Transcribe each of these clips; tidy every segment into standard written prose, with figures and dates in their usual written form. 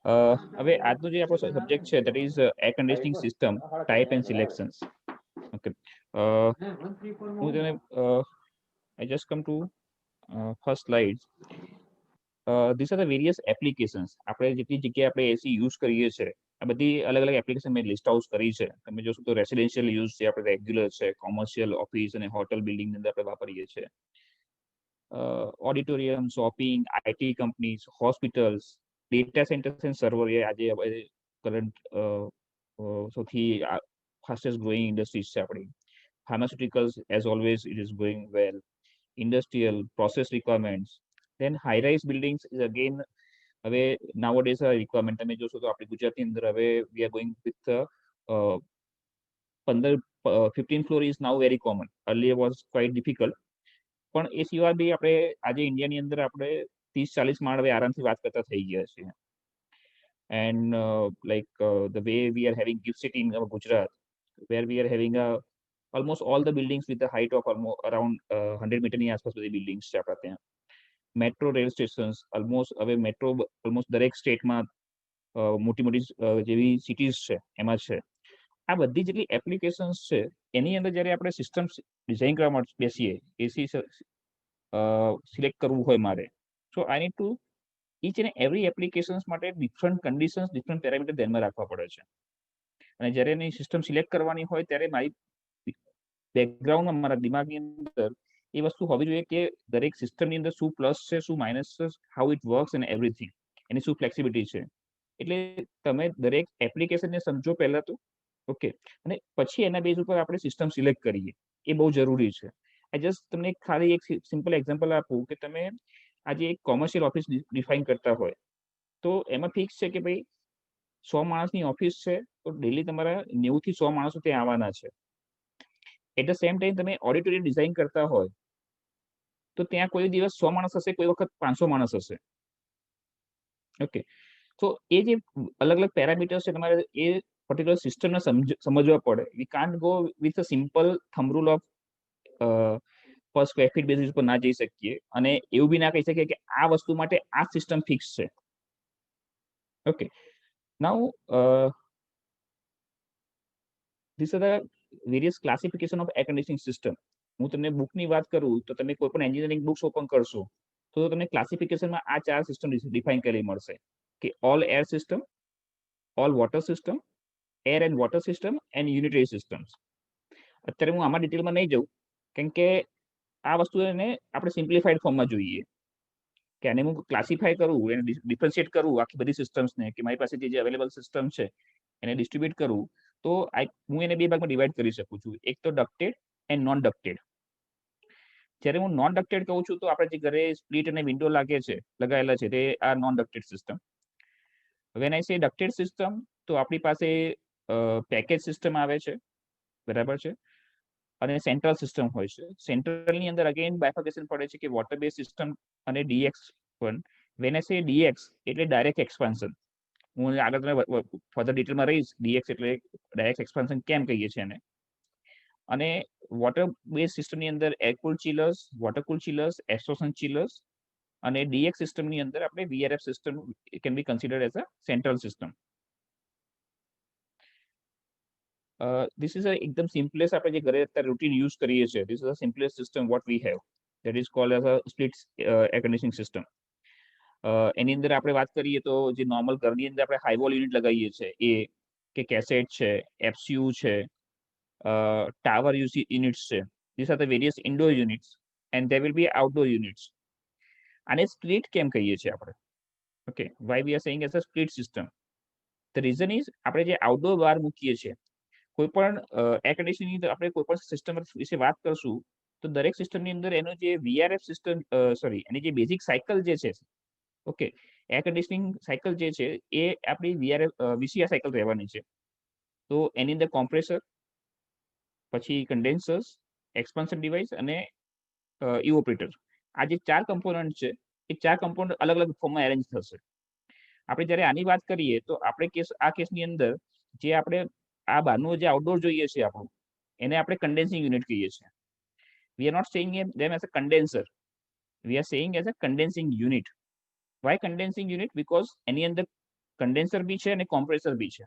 હવે આજનો જે આપણો સબ્જેક્ટ છે that is air conditioning system type and selections. Okay, હું તેને I just come to first slide. These are the various applications. આપણે જેટલી જગ્યાએ આપણે એસી યુઝ કરીએ છીએ આ બધી અલગ અલગ એપ્લિકેશન મેં લિસ્ટ આઉટ કરી છે. તમે જોશો તો રેસિડેન્શિયલ યુઝ છે, આપણે રેગ્યુલર છે, કોમર્શિયલ, ઓફિસ અને હોટલ બિલ્ડિંગની અંદર આપણે વાપરીએ છીએ. Auditorium, shopping, IT companies, hospitals, data centres and server એ આજે કરંટ સૌથી ફાસ્ટેસ્ટ ગ્રોઈંગ ઇન્ડસ્ટ્રીઝ છે આપણી. Pharmaceuticals as always it is going well. Industrial, process requirements. Then high rise buildings is again હવે નાઉઅડેઝ રિક્વાયરમેન્ટ તમે જોશો તો આપણી ગુજરાતની અંદર હવે we are going with 15 floor is now very common. Earlier was quite difficult. પણ એ સિવાય બી આપણે આજે ઇન્ડિયાની અંદર આપણે 30-40 માળ હવે આરામથી વાત કરતા થઈ ગયા છીએ. And like the way we are having gift city in Gujarat, where we are having almost all the buildings with the height of almost around 100 મીટરની આસપાસ બધી બિલ્ડિંગ્સ છે આપણા ત્યાં. મેટ્રો રેલ સ્ટેશન્સ ઓલમોસ્ટ હવે મેટ્રો ઓલમોસ્ટ દરેક સ્ટેટમાં મોટી મોટી જેવી સિટીઝ છે એમાં છે. આ બધી જેટલી એપ્લિકેશન્સ છે એની અંદર જ્યારે આપણે સિસ્ટમ ડિઝાઇન કરવા માટે બેસીએ, એસી સિલેક્ટ કરવું હોય મારે, so I need to each and every applications માટે ડિફરન્ટ કન્ડિશન્સ, ડિફરન્ટ પેરામીટર ધ્યાનમાં રાખવા પડે છે. અને જ્યારે એની સિસ્ટમ સિલેક્ટ કરવાની હોય ત્યારે મારી બેકગ્રાઉન્ડમાં મારા દિમાગની અંદર એ વસ્તુ હોવી જોઈએ કે દરેક સિસ્ટમની અંદર શું પ્લસ છે, શું માઇનસ છે, how it works and everything, એની શું ફ્લેક્સિબિલિટી છે. એટલે તમે દરેક એપ્લિકેશનને સમજો પહેલા તો, ઓકે, અને પછી એના બેઝ ઉપર આપણે સિસ્ટમ સિલેક્ટ કરીએ, એ બહુ જરૂરી છે. આઈ જસ્ટ તમને ખાલી એક સિમ્પલ એક્ઝામ્પલ આપું કે તમે આજે એક કોમર્શિયલ ઓફિસ ડિફાઇન કરતા હોય તો એમાં ફિક્સ છે કે ભાઈ 100 માણસની ઓફિસ છે તો ડેલી તમારા 90 થી 100 માણસો ત્યાં આવવાના છે. એટ ધ સેમ ટાઈમ તમે ઓડિટોરિયમ ડિઝાઇન કરતા હોય તો ત્યાં કોઈ દિવસ 100 માણસ હશે, કોઈ વખત 500 માણસ હશે. ઓકે, તો એ જે અલગ અલગ પેરામીટર્સ છે તમારે એ પર્ટિક્યુલર સિસ્ટમને સમજવા પડે. We can't go with a simple thumb rule of પર સ્ક્વેર ફીટ બેસિસ પર ના જઈ શકીએ અને એવું બી ના કહી શકીએ કે આ વસ્તુ માટે આ સિસ્ટમ ફિક્સ છે. Okay, now this are the various classification of air conditioning system. હું તમને બુકની વાત કરું તો તમે કોઈ પણ એન્જિનિયરિંગ બુક્સ ઓપન કરશો તો તમને ક્લાસિફિકેશનમાં આ 4 સિસ્ટમ ડિફાઇન કરેલી મળશે કે all air system, all water system, air and water system and unitary systems. અત્યારે હું આમાં ડિટેલમાં નહીં જાઉં કેમ કે આ વસ્તુને આપણે સિમ્પ્લિફાઈડ ફોર્મમાં જોઈએ કે આને હું ક્લાસિફાય કરું, એને ડિફરન્શિએટ કરું આખી બધી સિસ્ટમ્સને, કે મારી પાસે જે અવેલેબલ સિસ્ટમ છે એને ડિસ્ટ્રીબ્યુટ કરું તો હું એને બે ભાગમાં ડિવાઈડ કરી શકું છું. એક તો ડક્ટેડ એન્ડ નોન ડક્ટેડ. જ્યારે હું નોન ડક્ટેડ કહું છું તો આપણે જે ઘરે સ્પ્લિટ અને વિન્ડો લગાવેલા છે તે આ નોન ડક્ટેડ સિસ્ટમ. વેન આઈ સે ડક્ટેડ સિસ્ટમ તો આપણી પાસે પેકેજ સિસ્ટમ આવે છે, બરાબર છે, અને સેન્ટ્રલ સિસ્ટમ હોય છે. સેન્ટ્રલની અંદર અગેન બાયફર્કેશન પડે છે કે વોટર બેઝ સિસ્ટમ અને ડીએક્સ પણ. વેન આઈ સે ડીએક્સ એટલે ડાયરેક્ટ એક્સપાન્શન. હું આગળ તમે ફર્ધર ડિટેલમાં રહીશ ડીએક્સ એટલે ડાયરેક્ટ એક્સપાન્શન કેમ કહીએ છીએ એને. અને વોટર બેઝ સિસ્ટમની અંદર air cool chillers, water cool chillers, એક્સોશન chillers, અને ડીએક્સ સિસ્ટમની અંદર આપણે VRF system can be considered as a central system. This is એકદમ સિમ્પલેસ્ટ આપણે જે ઘરે અત્યારે રૂટીન યુઝ કરીએ છીએ. This is a simplest system what we have, that is called as a split air conditioning system. એની અંદર આપણે વાત કરીએ તો જે નોર્મલ ઘરની અંદર આપણે હાઈ વોલ યુનિટ લગાવીએ છીએ એ, કે કેસેટ છે, એફસીયુ છે, ટાવર યુનિટ્સ છે, this are the various indoor units and there will be outdoor units. આને સ્પ્લિટ કેમ કહીએ છીએ આપણે? Okay, why we are saying as a split system? The reason is આપણે જે આઉટડોર બહાર મૂકીએ છીએ કોઈ પણ એર કન્ડિશનિંગ આપણે કોઈ પણ સિસ્ટમ વિશે વાત કરશું તો દરેક સિસ્ટમની અંદર એનો જે વીઆરએફ સિસ્ટમ એની જે બેઝિક સાયકલ જે છે, ઓકે, એર કન્ડિશનિંગ સાયકલ જે છે એ આપણી વીસીઆર સાયકલ રહેવાની છે. તો એની અંદર કોમ્પ્રેસર, પછી કન્ડેન્સર્સ, એક્સપાન્શન ડિવાઇસ અને ઇવોપરેટર, આ જે 4 કમ્પોનન્ટ છે એ 4 કમ્પોનન્ટ અલગ અલગ ફોર્મમાં એરેન્જ થશે. આપણે જ્યારે આની વાત કરીએ તો આપણે આ કેસની અંદર જે આપણે આ બહારનું જે આઉટડોર જોઈએ છે આપણું, એને આપણે કન્ડેન્સિંગ યુનિટ કહીએ છીએ. We are not saying them as a condenser, we are saying as a condensing unit. Why condensing unit? Because એની અંદર કન્ડેન્સર બી છે અને કોમ્પ્રેસર બી છે.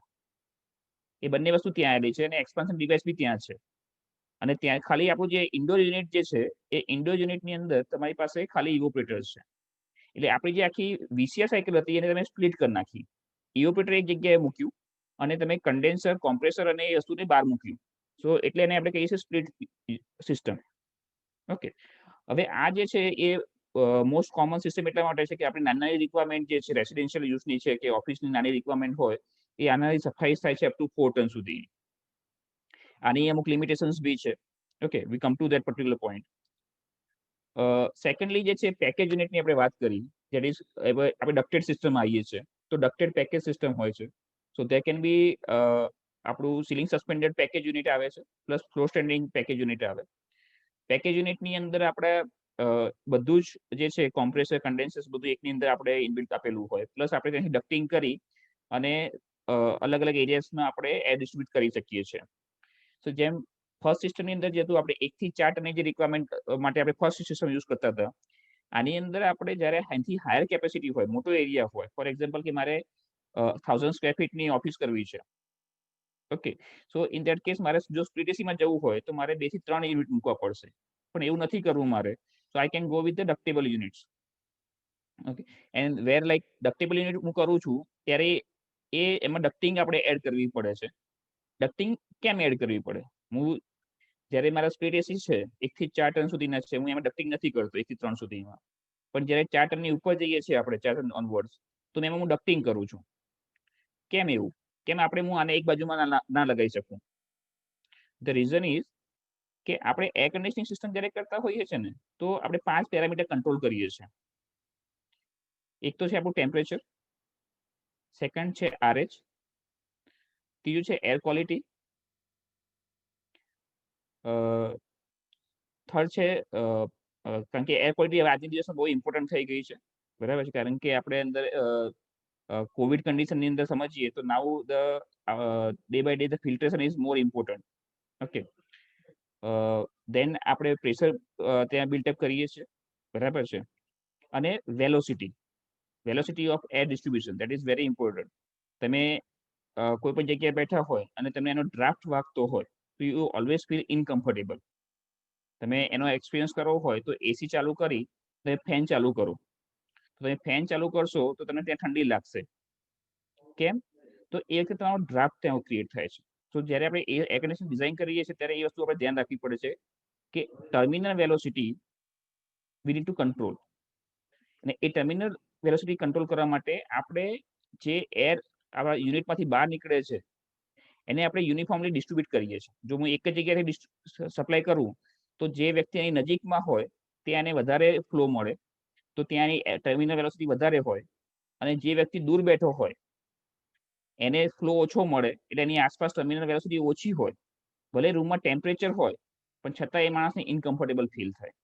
એ બંને વસ્તુ ત્યાં આવેલી છે અને એક્સપાન્શન ડિવાઇસ બી ત્યાં છે. અને ત્યાં ખાલી આપણું જે ઇન્ડોર યુનિટ જે છે એ ઇન્ડોર યુનિટની અંદર તમારી પાસે ખાલી ઇવોપરેટર્સ છે. એટલે આપણી જે આખી વીસીઆર સાયકલ હતી એને તમે સ્પ્લિટ કરી નાખી. ઇવોપરેટર એક જગ્યાએ મૂક્યું અને તમે કન્ડેન્સર, કોમ્પ્રેસર અને એ વસ્તુને બહાર મૂક્યું. સો એટલે એને આપણે કહીએ છીએ સ્પ્લિટ સિસ્ટમ. ઓકે, હવે આ જે છે એ મોસ્ટ કોમન સિસ્ટમ એટલા માટે છે કે આપણી નાની રિક્વાયરમેન્ટ જે છે રેસિડેન્શિયલ યુઝની છે કે ઓફિસની નાની રિક્વાયરમેન્ટ હોય એ આનાથી સફાઈ થાય છે અપ ટુ 4 ટન સુધી. આની અમુક લિમિટેશન્સ બી છે. Okay, we come to that particular point. Secondly જે છે પેકેજ યુનિટની આપણે વાત કરી, ધેટ ઇઝ આપણે ડક્ટેડ સિસ્ટમ આવીએ છીએ. તો ડક્ટેડ પેકેજ સિસ્ટમ હોય છે. સો ધેર કેન બી આપણું સીલિંગ સસ્પેન્ડેડ પેકેજ યુનિટ આવે છે plus floor standing package unit આવે. પેકેજ યુનિટની અંદર આપણે બધું જ જે છે કોમ્પ્રેસર, કન્ડેન્સર્સ બધું એકની અંદર આપણે ઇનબિલ્ટ આપેલું હોય. પ્લસ આપણે ત્યાંથી ડક્ટિંગ કરી અને અલગ અલગ એરિયાસમાં આપણે એર ડિસ્ટ્રીબ્યુટ કરી શકીએ છીએ. સો જેમ ફર્સ્ટ સિસ્ટમની અંદર જે હતું આપણે 1 થી 4 ટનની જે રિક્વાયરમેન્ટ માટે આપણે ફર્સ્ટ સિસ્ટમ યુઝ કરતા હતા, આની અંદર આપણે જ્યારે એનાથી હાયર કેપેસિટી હોય, મોટો એરિયા હોય, ફોર એક્ઝામ્પલ કે મારે 1000 સ્ક્વેર ફીટની ઓફિસ કરવી છે. Okay, so in that case મારે જો સ્પ્લિટ એસીમાં જવું હોય તો મારે 2 થી 3 યુનિટ મૂકવા પડશે. પણ એવું નથી કરવું મારે. So I can go with the ductable units. Okay, and where like ductable unit હું કરું છું ત્યારે એમાં ડક્ટિંગ આપણે એડ કરવી પડે છે. ડક્ટિંગ કેમ એડ કરવી પડે? હું જ્યારે મારા સ્પ્લિટ એસી છે 1 થી 4 ટન સુધીના છે, હું એમાં ડક્ટિંગ નથી કરતો 1 થી 3 સુધીમાં. પણ જ્યારે 4 ટનની ઉપર જઈએ છીએ આપણે 4 ટન ઓનવર્ડ્સ, તો એમાં હું ડક્ટિંગ કરું છું. કેમ એવું? કેમ આપણે હું આને એક બાજુમાં ના લગાવી શકું? ધ રીઝન ઇઝ કે આપણે એર કન્ડિશનિંગ સિસ્ટમ જ્યારે કરતા હોઈએ છીએ ને તો આપણે 5 પેરામીટર કંટ્રોલ કરીએ છીએ. એક તો છે આપણું ટેમ્પરેચર, સેકન્ડ છે RH, ત્રીજું છે એર ક્વોલિટી, થર્ડ છે કારણ કે એર ક્વોલિટી હવે આજની દિવસમાં બહુ ઇમ્પોર્ટન્ટ થઈ ગઈ છે, બરાબર છે. કારણ કે આપણે અંદર કોવિડ કન્ડિશનની અંદર સમજીએ તો now the day by day the filtration is more important. Okay, then આપણે પ્રેશર ત્યાં બિલ્ટઅપ કરીએ છીએ, બરાબર છે. અને velocity of air distribution, that is very important. તમે કોઈ પણ જગ્યાએ બેઠા હોય અને તમને એનો ડ્રાફ્ટ વાગતો હોય તો યુ ઓલવેઝ ફીલ ઇનકમ્ફર્ટેબલ. તમે એનો એક્સપિરિયન્સ કરવો હોય તો એસી ચાલુ કરી તમે ફેન ચાલુ કરો. તો તમે ફેન ચાલુ કરશો તો તમને ત્યાં ઠંડી લાગશે. કેમ? તો એ વખતે તમારો ડ્રાફ્ટ ત્યાં ક્રિએટ થાય છે. તો જ્યારે આપણે એર કન્ડિશનર ડિઝાઇન કરીએ છીએ ત્યારે એ વસ્તુ આપણે ધ્યાન રાખવી પડે છે કે ટર્મિનલ વેલોસિટી વી નીડ ટુ કંટ્રોલ. અને એ ટર્મિનલ વેલોસિટી કંટ્રોલ કરવા માટે આપણે જે એર આપણા યુનિટમાંથી બહાર નીકળે છે એને આપણે યુનિફોર્મલી ડિસ્ટ્રીબ્યુટ કરીએ છીએ. જો હું એક જ જગ્યાએથી સપ્લાય કરું તો જે વ્યક્તિ એની નજીકમાં હોય ત્યાં એને વધારે ફ્લો મળે, તો ત્યાંની ટર્મિનલ વેલોસિટી વધારે હોય. અને જે વ્યક્તિ દૂર બેઠો હોય એને ફ્લો ઓછો મળે એટલે એની આસપાસ ટર્મિનલ વેલોસિટી ઓછી હોય. ભલે રૂમમાં ટેમ્પરેચર હોય પણ છતાં એ માણસને ઇનકમ્ફર્ટેબલ ફીલ થાય.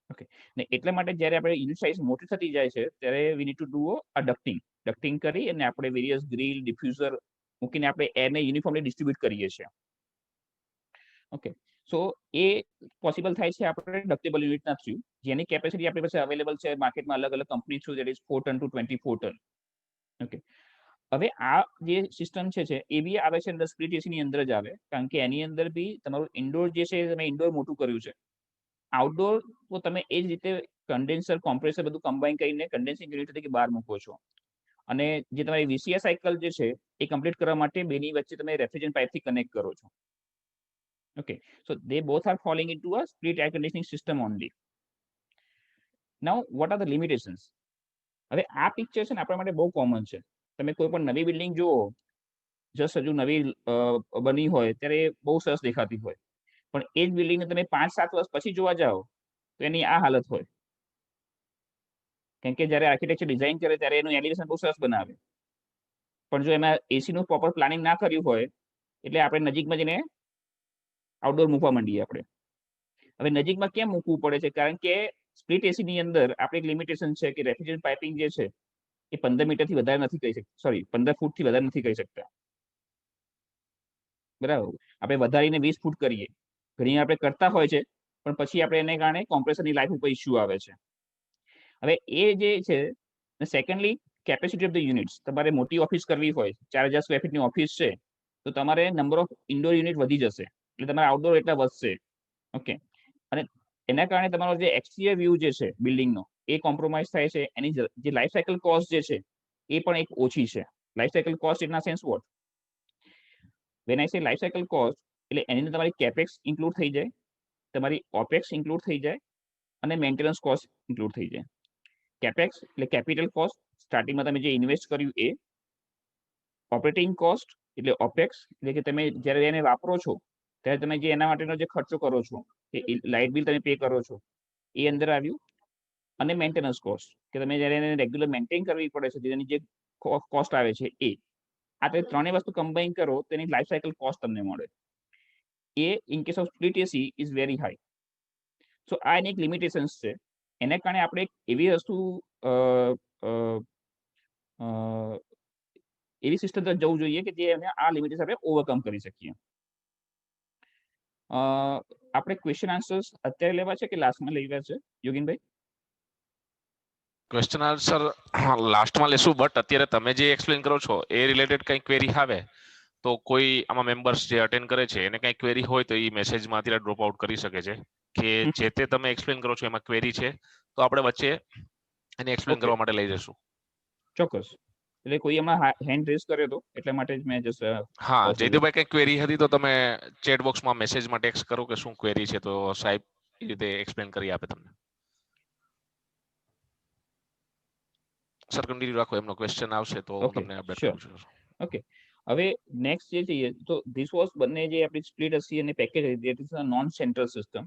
ઓકે, ને એટલા માટે જ્યારે આપણે યુનિટ સાઇઝ મોટી થતી જાય છે ત્યારે we need to do a ducting કરી અને આપણે વેરિયસ ગ્રીલ, ડિફ્યુઝર મૂકીને આપણે એરને યુનિફોર્મલી ડિસ્ટ્રીબ્યુટ કરીએ છીએ. ઓકે, સો એ પોસિબલ થાય છે આપણે ડક્ટેબલ યુનિટના થ્રુ, જેની કેપેસિટી આપણી પાસે અવેલેબલ છે માર્કેટમાં અલગ અલગ company through, that is 4 ton to 24 ton. Okay, હવે આ જે સિસ્ટમ છે એ બી આવે છે અંદર સ્પ્લિટ એસીની અંદર જ આવે, કારણ કે એની અંદર બી તમારું ઇન્ડોર જે છે તમે ઇન્ડોર મોટું કર્યું છે. આઉટડોર તો તમે એ જ રીતે કન્ડેન્સર, કોમ્પ્રેસર બધું કમ્બાઈન કરીને કન્ડેન્સિંગ યુનિટ તરીકે બહાર મૂકો છો. અને જે તમારી વીસીઆર સાયકલ જે છે એ કમ્પ્લીટ કરવા માટે બેની વચ્ચે તમે રેફ્રિજરન્ટ પાઇપથી કનેક્ટ કરો છો. Okay, so they both are falling into a split air conditioning system only. Now, what are the limitations? હવે આ પિક્ચર છે ને આપણા માટે બહુ કોમન છે. તમે કોઈ પણ નવી બિલ્ડિંગ જુઓ, જસ્ટ હજુ નવી બની હોય ત્યારે બહુ સરસ દેખાતી હોય, પણ એ જ બિલ્ડિંગને તમે 5-7 વર્ષ પછી જોવા જાઓ તો એની આ હાલત હોય. કેમ કે જ્યારે આર્કિટેક્ચર ડિઝાઇન કરે ત્યારે એનું એલિવેશન બહુ સરસ બનાવે, પણ જો એમાં એસીનું પ્રોપર પ્લાનિંગ ના કર્યું હોય એટલે આપણે નજીકમાં જઈને આઉટડોર મૂકવા માંડીએ આપણે. હવે નજીકમાં કેમ મૂકવું પડે છે? કારણ કે સ્પ્લિટ એસીની અંદર આપણે એક લિમિટેશન છે કે રેફ્રિજરન્ટ પાઇપિંગ જે છે એ 15 મીટરથી વધારે નથી કરી શકતા, સોરી 15 ફૂટથી વધારે નથી કરી શકતા, બરાબર. આપણે વધારીને 20 ફૂટ કરીએ, ઘણી આપણે કરતા હોય છે, પણ પછી આપણે એને કારણે કોમ્પ્રેસરની લાઈફ ઉપર ઇસ્યુ આવે છે. હવે એ જે છે, secondly capacity of the units. તમારે મોટી ઓફિસ કરવી હોય, 4000 સ્ક્વેર ફીટની ઓફિસ છે, તો તમારે નંબર ઓફ ઇન્ડોર યુનિટ વધી જશે, એટલે તમારે આઉટડોર એટલા વધશે. ઓકે, અને એના કારણે તમારો જે એક્સટીરિયર વ્યૂ જે છે બિલ્ડિંગનો એ કોમ્પ્રોમાઇઝ થાય છે. એની જે લાઈફ સાયકલ કોસ્ટ જે છે એ પણ એક ઓછી છે. Life cycle cost in sense what? When I say life cycle cost, એટલે એની અંદર તમારી કેપેક્સ ઇન્ક્લુડ થઈ જાય, તમારી ઓપેક્સ ઇન્ક્લુડ થઈ જાય, અને મેન્ટેનન્સ કોસ્ટ ઇન્ક્લુડ થઈ જાય. કેપેક્સ એટલે કેપિટલ કોસ્ટ, સ્ટાર્ટિંગમાં તમે જે ઇન્વેસ્ટ કર્યું એ. ઓપરેટિંગ કોસ્ટ એટલે ઓપેક્સ, એટલે કે તમે જ્યારે એને વાપરો છો ત્યારે તમે જે એના માટેનો જે ખર્ચો કરો છો, કે લાઇટ બિલ તમે પે કરો છો, એ અંદર આવ્યું. અને મેન્ટેનન્સ કોસ્ટ, કે તમે જ્યારે એને રેગ્યુલર મેન્ટેન કરવી પડે છે, જેની જે કોસ્ટ આવે છે એ. આ તે ત્રણેય વસ્તુ કમ્બાઈન કરો તો એની લાઈફ સાયકલ કોસ્ટ તમને મળે. એ in case of split AC is very high. So આ એની એક લિમિટેશન્સ છે. એને કારણે આપણે એક એવી વસ્તુ એવી સિસ્ટમ તરફ જવું જોઈએ કે જે એને આ લિમિટેશન આપણે ઓવરકમ કરી શકીએ. આપણે ક્વેશ્ચન આન્સર્સ અત્યારે લેવા છે કે લાસ્ટમાં લેવા છે, યોગીનભાઈ? ક્વેશ્ચન આન્સર લાસ્ટમાં લેશું, બટ અત્યારે તમે જે એક્સપ્લેન કરો છો એ રિલેટેડ કંઈ ક્વેરી આવે તો કોઈ આમાં મેમ્બર્સ જે અટેન્ડ કરે છે એને કંઈ ક્વેરી હોય તો એ મેસેજમાં અત્યારે ડ્રોપ આઉટ કરી શકે છે કે જે તે તમે એક્સપ્લેન કરો છો એમાં ક્વેરી છે, તો આપણે વચ્ચે એને એક્સપ્લેન કરવા માટે લઈ જશું. ચોક્કસ. એટલે કોઈ એમાં હેન્ડ રેઝ કર્યો હતો એટલા માટે જ મેં જસ્ટ હા, જયદેવભાઈ કંઈ ક્વેરી હતી તો તમે ચેટ બોક્સમાં મેસેજમાં ટેક્સ્ટ કરો કે શું ક્વેરી છે, તો સાહેબ એ રીતે એક્સપ્લેન કરી આપે તમને. સર કન્ટિન્યુ રાખો, એમનો ક્વેશ્ચન આવશે તો હું તમને અપડેટ કરું છું. ઓકે, હવે નેક્સ્ટ જે છે તો ધીસ વોઝ બંને જે આપણી સ્પ્લિટ હસી અને પેકેજ હતી, that is a non central system.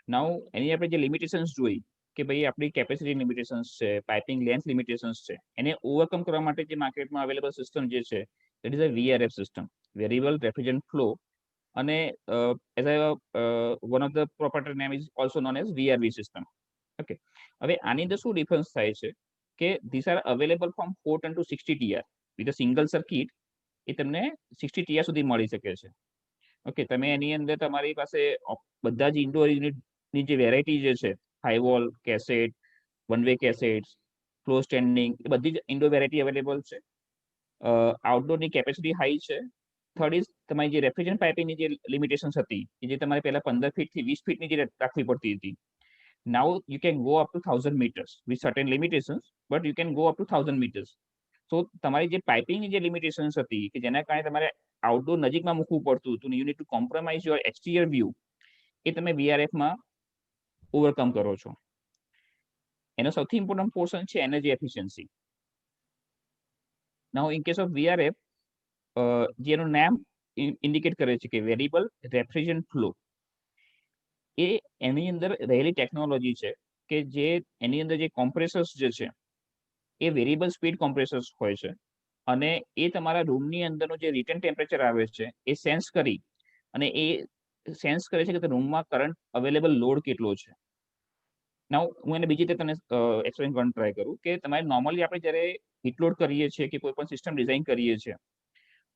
Now એની આપણે જે લિમિટેશન્સ જોઈ કે ભાઈ આપણી કેપેસિટી લિમિટેશન્સ છે, પાઇપિંગ લેન્થ લિમિટેશન્સ છે, એને ઓવરકમ કરવા માટે જે માર્કેટમાં અવેલેબલ સિસ્ટમ જે છે that is a VRF system, variable refrigerant flow. અને as one of the property name is also known as VRV system. Okay, હવે આની અંદર શું ડિફરન્સ થાય છે કે this are available from 4 ton to 60 TR with a single circuit. એ તમને 60 TR સુધી મળી શકે છે. ઓકે, તમે એની અંદર તમારી પાસે બધા જ ઇન્ડોર યુનિટની જે વેરાયટી જે છે, high wall, cassette, one way cassette, flow standing, એ બધી જ ઇન્ડોર વેરાયટી અવેલેબલ છે. આઉટડોરની કેપેસિટી હાઈ છે. થર્ડ ઇઝ તમારી જે રેફ્રિજરન્ટ પાઇપિંગની જે લિમિટેશન્સ હતી કે જે તમારે પહેલા 15 ફીટથી 20 ફીટની જે રાખવી પડતી હતી, now you can go up to 1000 meters with certain limitations, but you can go up to 1000 meters. So તમારી જે પાઇપિંગની જે લિમિટેશન્સ હતી કે જેના કારણે તમારે આઉટડોર નજીકમાં મૂકવું પડતું હતું, you need to compromise your exterior view, એ તમે VRFમાં ઓવરકમ કરો છો. એનો સૌથી ઇમ્પોર્ટન્ટ પોર્શન છે energy efficiency. Now in case of VRF, જેનું નામ ઇન્ડિકેટ કરે છે કે વેરિયેબલ રેફ્રિજરન્ટ ફ્લો, એ એની અંદર રહેલી ટેકનોલોજી છે કે જે એની અંદર જે કોમ્પ્રેસર્સ જે છે એ વેરિયેબલ સ્પીડ કોમ્પ્રેસર્સ હોય છે. અને એ તમારા રૂમની અંદરનું જે રિટર્ન ટેમ્પરેચર આવે છે એ સેન્સ કરી અને એ સેન્સ કરે છે કે રૂમમાં કરંટ અવેલેબલ લોડ કેટલો છે. નાઉ હું એને બીજી રીતે તમને એક્સપ્લેન કરવાનું ટ્રાય કરું કે તમારે નોર્મલી આપણે જ્યારે હીટ લોડ કરીએ છીએ કે કોઈ પણ સિસ્ટમ ડિઝાઇન કરીએ છીએ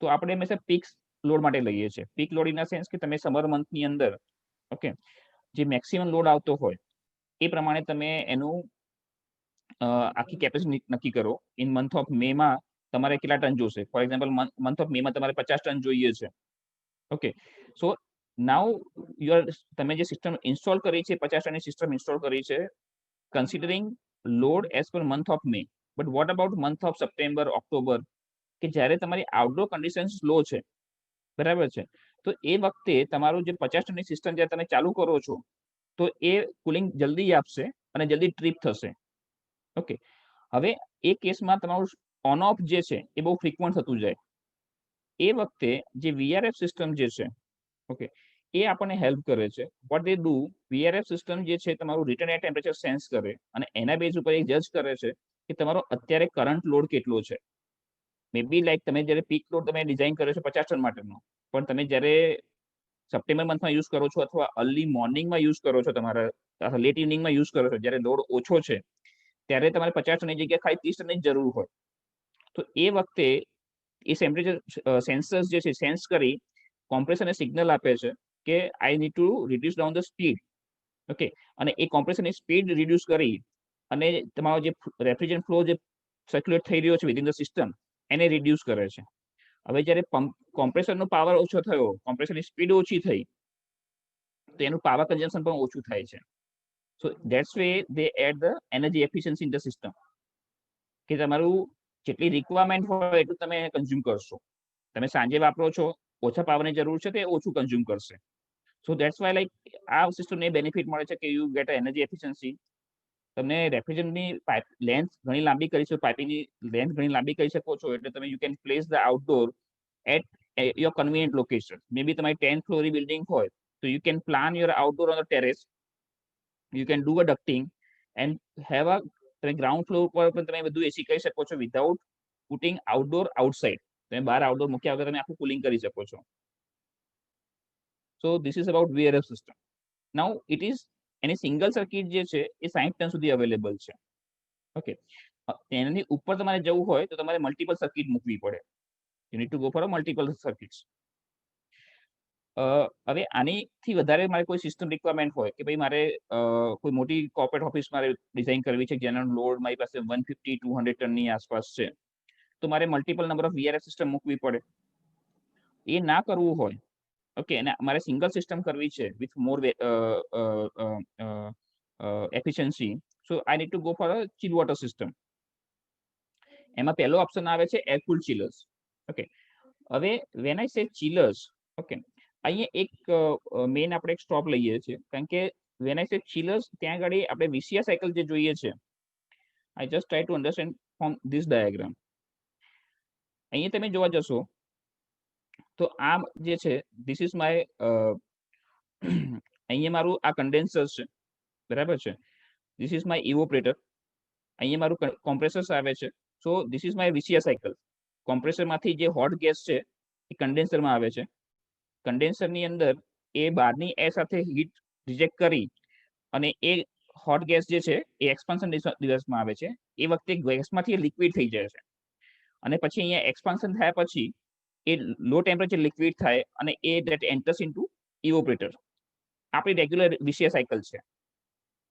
તો આપણે હંમેશા પીક લોડ માટે લઈએ છીએ. Peak load in the sense કે તમે સમર મંથની અંદર, ઓકે, જે મેક્સિમમ લોડ આવતો હોય એ પ્રમાણે તમે એનું આખી કેપેસિટી નક્કી કરો. ઇન મંથ ઓફ મેમાં તમારે કેટલા ટન જોશે? ફોર એક્ઝામ્પલ, મંથ ઓફ મેમાં તમારે 50 ટન જોઈએ છે. ઓકે, સો નાઉ તમે જે સિસ્ટમ ઇન્સ્ટોલ કરી છે, 50 ટનની સિસ્ટમ ઇન્સ્ટોલ કરી છે considering load as per month of May. But what about month of September, October, કે જ્યારે તમારી આઉટડોર કન્ડિશન્સ લો છે, બરાબર છે, તો એ વખતે તમારું જે 50 ટનની સિસ્ટમ જ્યારે તમે ચાલુ કરો છો તો એ કુલિંગ જલ્દી આપશે અને જલ્દી ટ્રીપ થશે. ઓકે, હવે એ કેસમાં તમારું ઓન ઓફ જે છે એ બહુ ફ્રીક્વન્ટ થતું જાય. એ વખતે જે VRF સિસ્ટમ જે છે, ઓકે, એ આપણને હેલ્પ કરે છે. What they do, VRF system જે છે તમારું રિટર્ન એર ટેમ્પરેચર સેન્સ કરે અને એના બેઝ ઉપર એ જજ કરે છે કે તમારો અત્યારે કરંટ લોડ કેટલો છે. મે બી લાઈક તમે જ્યારે પીક લોડ તમે ડિઝાઇન કર્યો છે 50 ટન માટેનો, પણ તમે જ્યારે સપ્ટેમ્બર મંથમાં યુઝ કરો છો અથવા અર્લી મોર્નિંગમાં યુઝ કરો છો, તમારા લેટ ઇવનિંગમાં યુઝ કરો છો, જ્યારે લોડ ઓછો છે ત્યારે તમારે 50 ટનની જગ્યાએ ખાલી 30 ટનની જરૂર હોય. તો એ વખતે એ ટેમ્પરેચર સેન્સર્સ જે છે સેન્સ કરી કોમ્પ્રેસરને સિગ્નલ આપે છે કે આઈ need to reduce down the speed. Okay, અને એ કોમ્પ્રેસરની સ્પીડ રિડ્યુસ કરી અને તમારો જે રેફ્રિજરન્ટ ફ્લો જે સર્ક્યુલેટ થઈ રહ્યો છે વિધિન ધ સિસ્ટમ એને રિડ્યુસ કરે છે. હવે જ્યારે કોમ્પ્રેસરનો પાવર ઓછો થયો, કોમ્પ્રેસરની સ્પીડ ઓછી થઈ, તો એનું પાવર કન્ઝમ્પશન પણ ઓછું થાય છે. So that's way they add the energy efficiency in the system, કે તમારું જેટલી રિક્વાયરમેન્ટ હોય એટલું તમે કન્ઝ્યુમ કરશો. તમે સાંજે વાપરો છો, ઓછા પાવરની જરૂર છે, તે ઓછું કન્ઝ્યુમ કરશે. સો ધેટ્સ વાય લાઈક આ સિસ્ટમને બેનિફિટ મળે છે કે યુ ગેટ એનર્જી એફિશિયન્સી. તમને રેફ્રિજરન્ટની પાઇપ લેન્થ ઘણી લાંબી કરી શકો, પાઇપિંગની લેન્થ ઘણી લાંબી કરી શકો છો, એટલે તમે you can place the outdoor at your convenient location. Maybe તમારી 10th ફ્લોરની બિલ્ડિંગ હોય તો you can plan your outdoor on the terrace, you can do a ducting and have a, તમે ગ્રાઉન્ડ ફ્લોર પર પણ તમે બધું એસી કરી શકો છો વિધાઉટ પુટિંગ આઉટડોર આઉટસાઇડ. તમે બહાર આઉટડોર મૂક્યા વગર તમે આખું કુલિંગ કરી શકો છો. સો this is about VRF system. Now it is, any single circuit જે છે એ 60 ટન સુધી અવેલેબલ છે. ઓકે, તેની ઉપર તમારે જવું હોય તો તમારે મલ્ટિપલ સર્કિટ મૂકવી પડે. You need to go four multiple circuits. હવે આનીથી વધારે મારે કોઈ સિસ્ટમ રિક્વાયરમેન્ટ હોય કે ભાઈ મારે કોઈ મોટી કોર્પોરેટ ઓફિસ મારે ડિઝાઇન કરવી છે, જેનો લોડ મારી પાસે 150-200 ટનની આસપાસ છે, તો મારે multiple number of VRF system મૂકવી પડે. એ ના કરવું હોય, ઓકે, અને મારે સિંગલ સિસ્ટમ કરવી છે with more efficiency, so I need to go for a chill water system. એમાં પહેલો ઓપ્શન આવે છે એર કુલ્ડ ચિલર્સ. ઓકે, હવે વેન આઈ સે ચિલર્સ, ઓકે, અહીંયા એક મેઇન આપણે એક સ્ટોપ લઈએ છીએ, કારણ કે વેન આઈ સે ચિલર્સ, ત્યાં આગળ આપણે VCR સાયકલ જે જોઈએ છે, I just try to understand from this diagram. અહીંયા તમે જોવા જશો તો આ જે છે ધીસ ઇઝ માય, અહીંયા મારું આ કન્ડેન્સર છે, બરાબર છે. This is my evaporator. અહીંયા મારું કોમ્પ્રેસર્સ આવે છે. So this is my VCR cycle. કોમ્પ્રેસરમાંથી જે હોટ ગેસ છે એ કન્ડેન્સરમાં આવે છે. કન્ડેન્સરની અંદર એ બહારની એર સાથે હીટ રિજેક્ટ કરી અને એ હોટ ગેસ જે છે એ એક્સપાન્શન દિવસમાં આવે છે. એ વખતે ગેસમાંથી લિક્વિડ થઈ જાય છે, અને પછી અહીંયા એક્સપાન્શન થયા પછી એ લો ટેમ્પરેચર લિક્વિડ થાય અને એ ધેટ એન્ટર્સ ઇન્ટુ ઇવોપરેટર. આપણી રેગ્યુલર VCR સાયકલ છે.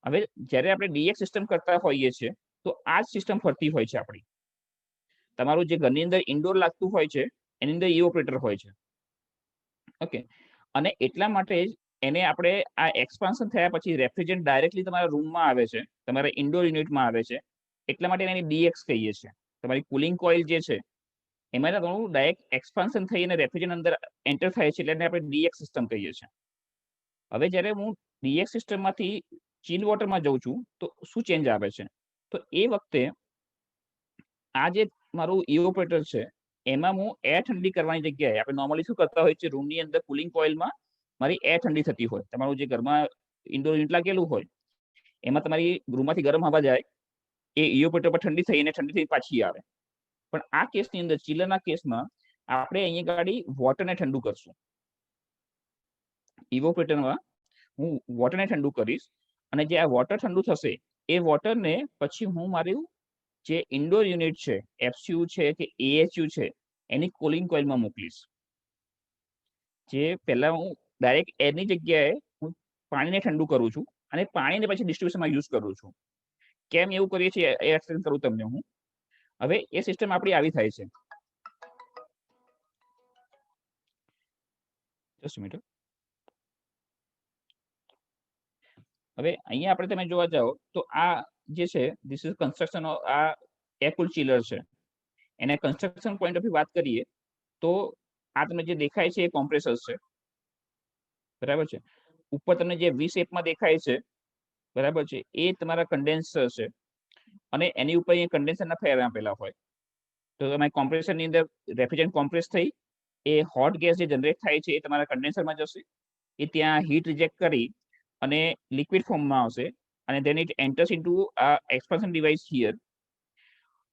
હવે જ્યારે આપણે DX સિસ્ટમ કરતા હોઈએ છીએ તો આ જ સિસ્ટમ ફરતી હોય છે આપણી. તમારું જે ઘરની અંદર ઇન્ડોર લાગતું હોય છે એની અંદર ઇવોપરેટર હોય છે. ઓકે, અને એટલા માટે જ એને આપણે આ એક્સપાન્શન થયા પછી રેફ્રિજરન્ટ ડાયરેક્ટલી તમારા રૂમમાં આવે છે, તમારા ઇન્ડોર યુનિટમાં આવે છે, એટલા માટે એને DX કહીએ છીએ. તમારી કુલિંગ કોઇલ જે છે એમાં તમારું ડાયરેક્ટ એક્સપાન્શન થઈને રેફ્રિજરન્ટ અંદર એન્ટર થાય છે, એટલે એને આપણે DX સિસ્ટમ કહીએ છીએ. હવે જ્યારે હું DX સિસ્ટમમાંથી ચિલ વોટરમાં જઉં છું તો શું ચેન્જ આવે છે? તો એ વખતે આ જે મારું ઇવોપરેટર છે એમાં હું એર ઠંડી કરવાની જગ્યાએ, આપણે નોર્મલી શું કરતા હોય છે, રૂમની અંદર કુલિંગ કોઇલમાં મારી એર ઠંડી થતી હોય, તમારું જે ઘરમાં ઇન્ડોર યુનિટ લાગેલું હોય એમાં તમારી રૂમમાંથી ગરમ હવા જાય, એ ઇવોપરેટર પર ઠંડી થઈને પાછી આવે. પણ આ કેસની અંદર, ચિલરના કેસમાં, આપણે અહીંયા ગાડી વોટરને ઠંડુ કરશું. ઇવોપરેટરમાં હું વોટરને ઠંડુ કરીશ, અને જે આ વોટર ઠંડુ થશે એ વોટરને પછી હું મારું જે ઇન્ડોર યુનિટ છે, FCU છે કે AHU છે, એની કુલિંગ કોઇલમાં મોકલીશ. જે પહેલા હું ડાયરેક્ટ એરની જગ્યાએ હું પાણીને ઠંડુ કરું છું અને પાણીને પછી ડિસ્ટ્રીબ્યુશનમાં યુઝ કરું છું. કેમ એવું કરીએ છીએ એ એક્સપ્લેન કરું તમને હું. હવે એ સિસ્ટમ આપણી આવી થાય છે. Just minute. હવે અહીંયા આપણે તમે જોવા જાઓ તો આ જે છે ધીસ ઇઝ કન્સ્ટ્રક્શન ઓફ આ એર કુલ્ડ ચિલર છે. એને કન્સ્ટ્રક્શન પોઈન્ટ ઓફ વ્યૂ વાત કરીએ તો આ તમને જે દેખાય છે એ કોમ્પ્રેસર્સ છે, બરાબર છે. ઉપર તમને જે V શેપમાં દેખાય છે, બરાબર છે, એ તમારા કન્ડેન્સર છે, અને એની ઉપર અહીંયા કન્ડેન્સરના ફેર આપેલા હોય. તો તમારી કોમ્પ્રેસરની અંદર રેફ્રિજરન્ટ કોમ્પ્રેસ થઈ એ હોટ ગેસ જે જનરેટ થાય છે એ તમારા કન્ડેન્સરમાં જશે, એ ત્યાં હીટ રિજેક્ટ કરી અને લિક્વિડ ફોર્મમાં આવશે, અને ધેન ઇટ એન્ટર્સ ઇન્ટુ આ એક્સપાન્શન ડિવાઇસ હિયર.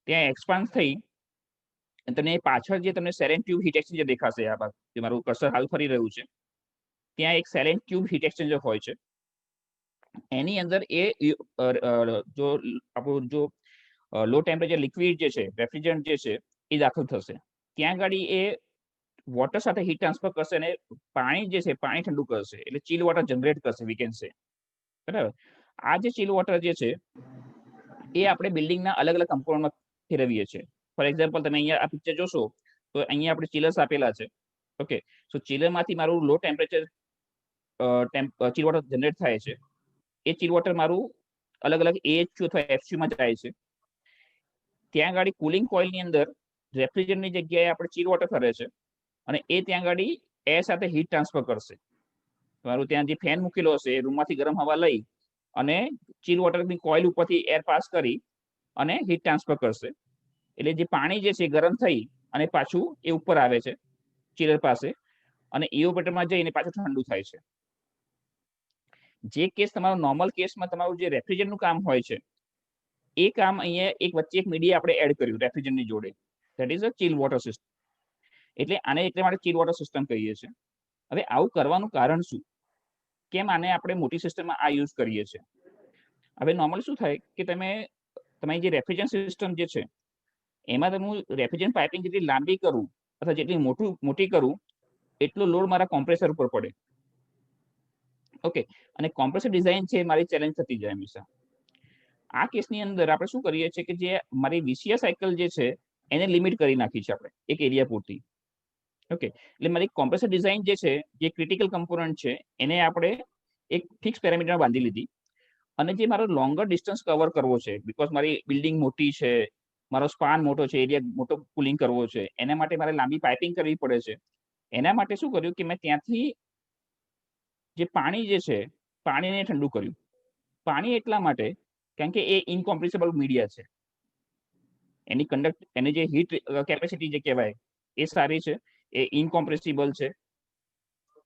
ત્યાં એક્સપાન્ડ થઈ તમને પાછળ જે તમને સેલેન્ટ ટ્યુબ હીટ એક્સચેન્જર દેખાશે, આ બાજુ જે મારું કર્સર હાલ ફરી રહ્યું છે, ત્યાં એક સેલેન્ટ ટ્યુબ હીટ એક્સચેન્જર હોય છે. એની અંદર એ જો આપણું જો લો ટેમ્પરેચર લિક્વિડ જે છે, રેફ્રિજરન્ટ જે છે, એ દાખલ થશે. ત્યાં આગળ એ વોટર સાથે હીટ ટ્રાન્સફર કરશે અને પાણી જે છે પાણી ઠંડુ કરશે, એટલે ચિલ વોટર જનરેટ કરશે, વી કેન સે. બરાબર. આ જે ચિલ વોટર જે છે એ આપણે બિલ્ડિંગના અલગ અલગ કમ્પોનન્ટમાં ફેરવીએ છીએ. ફોર એક્ઝામ્પલ તમે અહીંયા આ પિક્ચર જોશો તો અહીંયા આપણે ચિલર્સ આપેલા છે. ઓકે, સો ચિલરમાંથી મારું લો ટેમ્પરેચર ચિલ વોટર જનરેટ થાય છે. એ ચિલ વોટર મારું અલગ અલગ AHQ અથવા FQ માં જાય છે. ત્યાં આગળ કુલિંગ કોઇલની અંદર રેફ્રિજરન્ટની જગ્યાએ આપણે ચિલ વોટર ફરે છે અને એ ત્યાં આગળ એર સાથે હીટ ટ્રાન્સફર કરશે. તમારું ત્યાં જે ફેન મૂકેલો હશે એ રૂમમાંથી ગરમ હવા લઈ અને ચિલ વોટરની કોઇલ ઉપરથી એર પાસ કરી અને હીટ ટ્રાન્સફર કરશે. એટલે જે પાણી જે છે ગરમ થઈ અને પાછું એ ઉપર આવે છે ચિલર પાસે અને ઇવોપરેટરમાં જઈને પાછું ઠંડુ થાય છે. જે કેસ તમારો નોર્મલ કેસમાં તમારું જે રેફ્રિજરન્ટનું કામ હોય છે એ કામ અહીંયા એક વચ્ચે એક મીડિયા આપણે એડ કર્યું રેફ્રિજરન્ટની જોડે, that is a chill water system. એટલે આને એટલે માટે ચિલ વોટર સિસ્ટમ કહીએ છીએ. હવે આવું કરવાનું કારણ શું? કેમ આને આપણે મોટી સિસ્ટમમાં આ યુઝ કરીએ છીએ? હવે નોર્મલી શું થાય કે તમારી જે રેફ્રિજરન્ટ સિસ્ટમ જે છે એમાં હું રેફ્રિજરન્ટ પાઇપિંગ જેટલી લાંબી કરું અથવા જેટલી મોટી કરું એટલો લોડ મારા કોમ્પ્રેસર ઉપર પડે. ઓકે, અને કોમ્પ્રેસર ડિઝાઇન છે મારી ચેલેન્જ થતી જાય હંમેશા. આ કેસની અંદર આપણે શું કરીએ છીએ કે જે મારી VCR સાયકલ જે છે એને લિમિટ કરી નાખી છે આપણે એક એરિયા પૂરતી. ઓકે, એટલે મારી કોમ્પ્રેસર ડિઝાઇન જે છે જે ક્રિટિકલ કમ્પોનન્ટ છે એને આપણે એક ફિક્સ પેરામીટરમાં બાંધી લીધી અને જે મારો લોંગર ડિસ્ટન્સ કવર કરવો છે બીકોઝ મારી બિલ્ડિંગ મોટી છે, મારો સ્પાન મોટો છે, એરિયા મોટો કુલિંગ કરવો છે, એના માટે મારે લાંબી પાઇપિંગ કરવી પડે છે. એના માટે શું કર્યું કે મેં ત્યાંથી જે પાણી જે છે પાણીને ઠંડુ કર્યું. પાણી એટલા માટે કારણ કે એ ઇનકોમ્પ્રેસિબલ મીડિયા છે. એની જે હીટ કેપેસિટી જે કહેવાય એ સારી છે, એ ઇનકોમ્પ્રેસિબલ છે,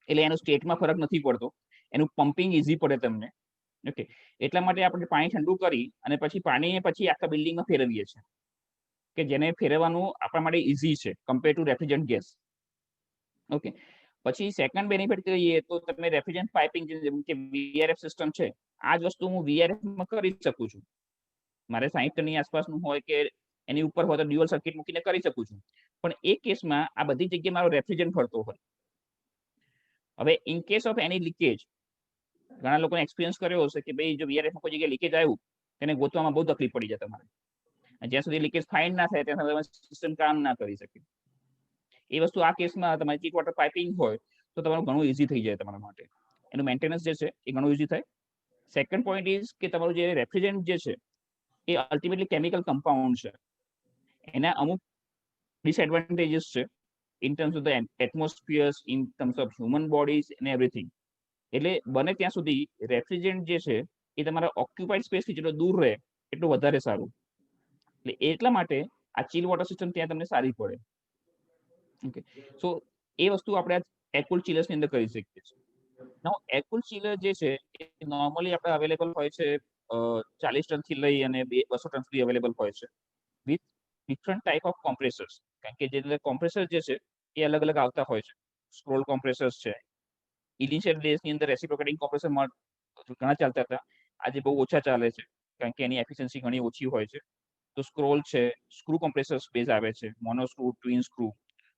એટલે એનો સ્ટેટમાં ફરક નથી પડતો, એનું પમ્પિંગ ઇઝી પડે તમને. ઓકે, એટલા માટે આપણે પાણી ઠંડુ કરી અને પાણીને આખા બિલ્ડિંગમાં ફેરવીએ છીએ કે જેને ફેરવવાનું આપણા માટે ઇઝી છે compare to refrigerant gas. Okay, પછી સેકન્ડ બેનિફિટ કહીએ તો તમે રેફ્રિજરન્ટ પાઇપિંગ જેમ કે VRF સિસ્ટમ છે, આ જ વસ્તુ હું VRF માં કરી શકું છું. મારે 60 ટનની આસપાસનું હોય કે એની ઉપર હોય તો ડ્યુઅલ સર્કિટ મૂકીને કરી શકું છું. પણ એ કેસમાં આ બધી જગ્યાએ મારો રેફ્રિજરન્ટ ફરતો હોય. હવે in case of any leakage, ઘણા લોકોને એક્સપિરિયન્સ કર્યો હશે કે ભાઈ જો VRF માં કોઈ જગ્યાએ લીકેજ આવ્યું તેને ગોતવામાં બહુ તકલીફ પડી જાય તમારે. જ્યાં સુધી લીકેજ ફાઇન્ડ ના થાય ત્યાં સુધી સિસ્ટમ કામ ના કરી શકે. એ વસ્તુ આ કેસમાં તમારી ચીક વોટર પાઇપિંગ હોય તો તમારું ઘણું ઇઝી થઈ જાય તમારા માટે. એનું મેન્ટેનન્સ જે છે એ ઘણું ઇઝી થાય. સેકન્ડ પોઈન્ટ ઇઝ કે તમારું જે રેફ્રિજરન્ટ જે છે એ અલ્ટિમેટલી કેમિકલ કમ્પાઉન્ડ છે. એના અમુક ડિસએડવાન્ટેજીસ છે in terms of the atmospheres, in terms of human bodies and everything. એટલે બને ત્યાં સુધી રેફ્રિજરન્ટ જે છે એ તમારા ઓક્યુપાઈડ સ્પેસથી જેટલો દૂર રહે એટલું વધારે સારું. એટલે એટલા માટે આ ચીલ વોટર સિસ્ટમ ત્યાં તમને સારી પડે. ઓકે, સો એ વસ્તુ આપણે એર-કૂલ્ડ ચિલર્સની અંદર કરી શકીએ છીએ. નાઉ એર-કૂલ્ડ ચિલર જે છે એ નોર્મલી આપણે અવેલેબલ હોય છે 40 ટનથી લઈ અને 200 ટન સુધી અવેલેબલ હોય છે with different type of compressors. કારણ કે જે કોમ્પ્રેસર જે છે એ અલગ અલગ આવતા હોય છે. સ્ક્રોલ કોમ્પ્રેસર્સ છે. ઇનિશિયલ ડેઝની અંદર રેસિપ્રોકેટિંગ કોમ્પ્રેસર ઘણા ચાલતા હતા, આજે બહુ ઓછા ચાલે છે કારણ કે એની એફિશિયન્સી ઘણી ઓછી હોય છે. તો સ્ક્રોલ છે, સ્ક્રૂ કોમ્પ્રેસર્સ બેઝ આવે છે, mono screw, twin screw.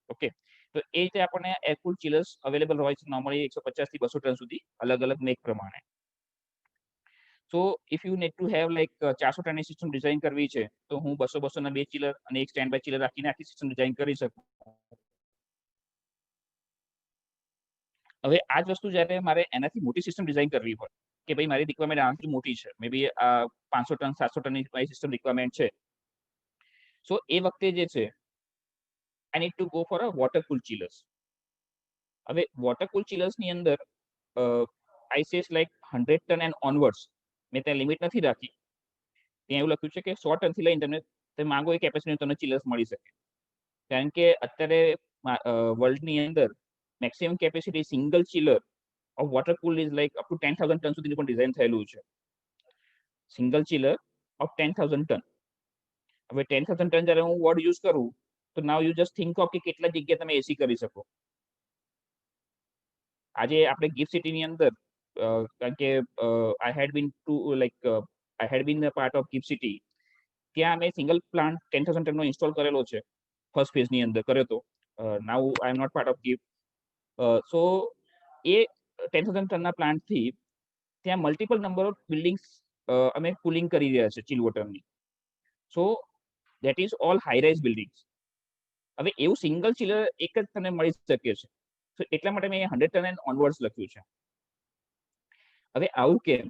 Okay, તો એ રીતે આપણને એર-કૂલ્ડ ચિલર્સ અવેલેબલ હોય છે નોર્મલી 150 થી 200 ટન સુધી અલગ અલગ મેક પ્રમાણે. So if you need to have like 400 ટનની સિસ્ટમ ડિઝાઇન કરવી છે તો હું 200 ના 2 ચિલર અને એક સ્ટેન્ડ બાય ચિલર રાખીને આખી સિસ્ટમ ડિઝાઇન કરી શકું. હવે આ જ વસ્તુ જ્યારે મારે એનાથી મોટી સિસ્ટમ ડિઝાઇન કરવી હોય કે ભાઈ મારી રિક્વાયરમેન્ટ આનાથી મોટી છે, મે બી 500 ટન 700 ટનની મારી સિસ્ટમ રિક્વાયરમેન્ટ છે, સો એ વખતે જે છે I need to go for a water cool chillers. હવે વોટર કૂલ ચિલર્સની અંદર I says like 100 ton and onwards, મેં ત્યાં લિમિટ નથી રાખી. ત્યાં એવું લખ્યું છે કે 100 ટનથી લઈને તમે માંગો એ કેપેસિટી તમને ચિલર્સ મળી શકે. કારણ કે અત્યારે વર્લ્ડની અંદર maximum capacity single chiller of water cool is like up to 10,000 ton સુધીનું પણ ડિઝાઇન થયેલું છે. Single chiller of 10,000 ton. હવે 10,000 ટન જ્યારે હું વર્ડ યુઝ કરું તો now you just think of કે કેટલા જગ્યાએ તમે એસી કરી શકો. આજે આપણે ગિફ્ટ સિટીની અંદર કારણ કે આઈ હેડ બીન પાર્ટ ઓફ ગિફ્ટ સિટી, ત્યાં અમે સિંગલ પ્લાન્ટ 10,000 ટનનો ઇન્સ્ટોલ કરેલો છે. ફર્સ્ટ ફેઝની અંદર કર્યો હતો. Now I am not part of GIFT. So એ 10,000 ટનના પ્લાન્ટથી ત્યાં મલ્ટિપલ નંબર ઓફ બિલ્ડિંગ્સ અમે કુલિંગ કરી રહ્યા છે ચિલ વોટરની. So that is all high rise buildings. હવે એવું સિંગલ ચિલર એક જ તમને મળી શકે છે, તો એટલા માટે મેં 100 ટન એન્ડ ઓનવર્ડ્સ લખ્યું છે. હવે આવું કેમ?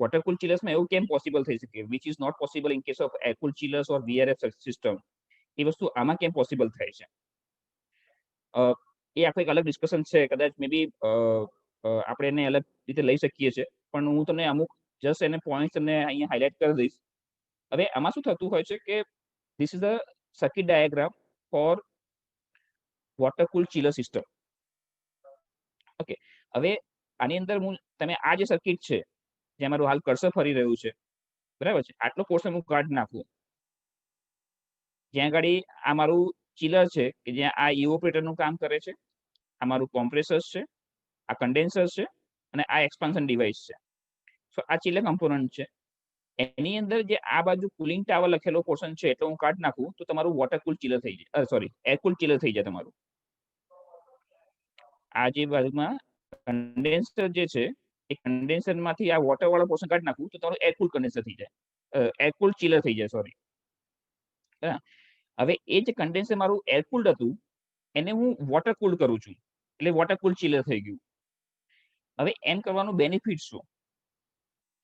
વોટર કુલ ચિલર્સમાં એવું કેમ પોસિબલ થઈ શકે, which is not possible in case of air cool chillers or VRF system? એ વસ્તુ આમાં કેમ પોસિબલ થાય છે? એ આખો એક અલગ ડિસ્કશન છે, કદાચ મે બી આપણે એને અલગ રીતે લઈ શકીએ છીએ, પણ હું તમને અમુક જસ્ટ એને પોઈન્ટ તમને અહીંયા હાઇલાઇટ કરી દઈશ. હવે આમાં શું થતું હોય છે કે this is the circuit diagram for water cool chiller system. Okay, હવે આની અંદર તમે આ જે સર્કિટ છે, જે મારું હાલ કર્સર ફરી રહ્યું છે, બરાબર છે, આટલો પોર્શન હું કાઢી નાખું, જ્યાં આગળ આ મારું ચિલર છે કે જ્યાં આ ઇવોપરેટરનું કામ કરે છે, આ મારું કોમ્પ્રેસર છે, આ કન્ડેન્સર છે, અને આ એક્સપાન્શન ડિવાઇસ છે. સો આ ચિલર કમ્પોનન્ટ છે. એની અંદર જે આ બાજુ કુલિંગ ટાવર લખેલો પોર્શન છે એટલે હું કાઢી નાખું તો તમારું વોટર કુલ ચિલર થઈ જાય, સોરી એર કુલ ચિલર થઈ જાય તમારું. આ જે બાજુમાં કન્ડેન્સર જે છે એ કન્ડેન્સર માંથી આ વોટર વાળો પોર્શન કાઢી નાખું તો તમારું એર કુલ કન્ડેન્સર થઈ જાય, એર કુલ ચિલર થઈ જાય, સોરી. હવે એ જે કન્ડેન્સર મારું એર કુલ્ડ હતું એને હું વોટર કુલ્ડ કરું છું એટલે વોટર કુલ ચિલર થઈ ગયું. હવે એમ કરવાનું બેનિફિટ શું,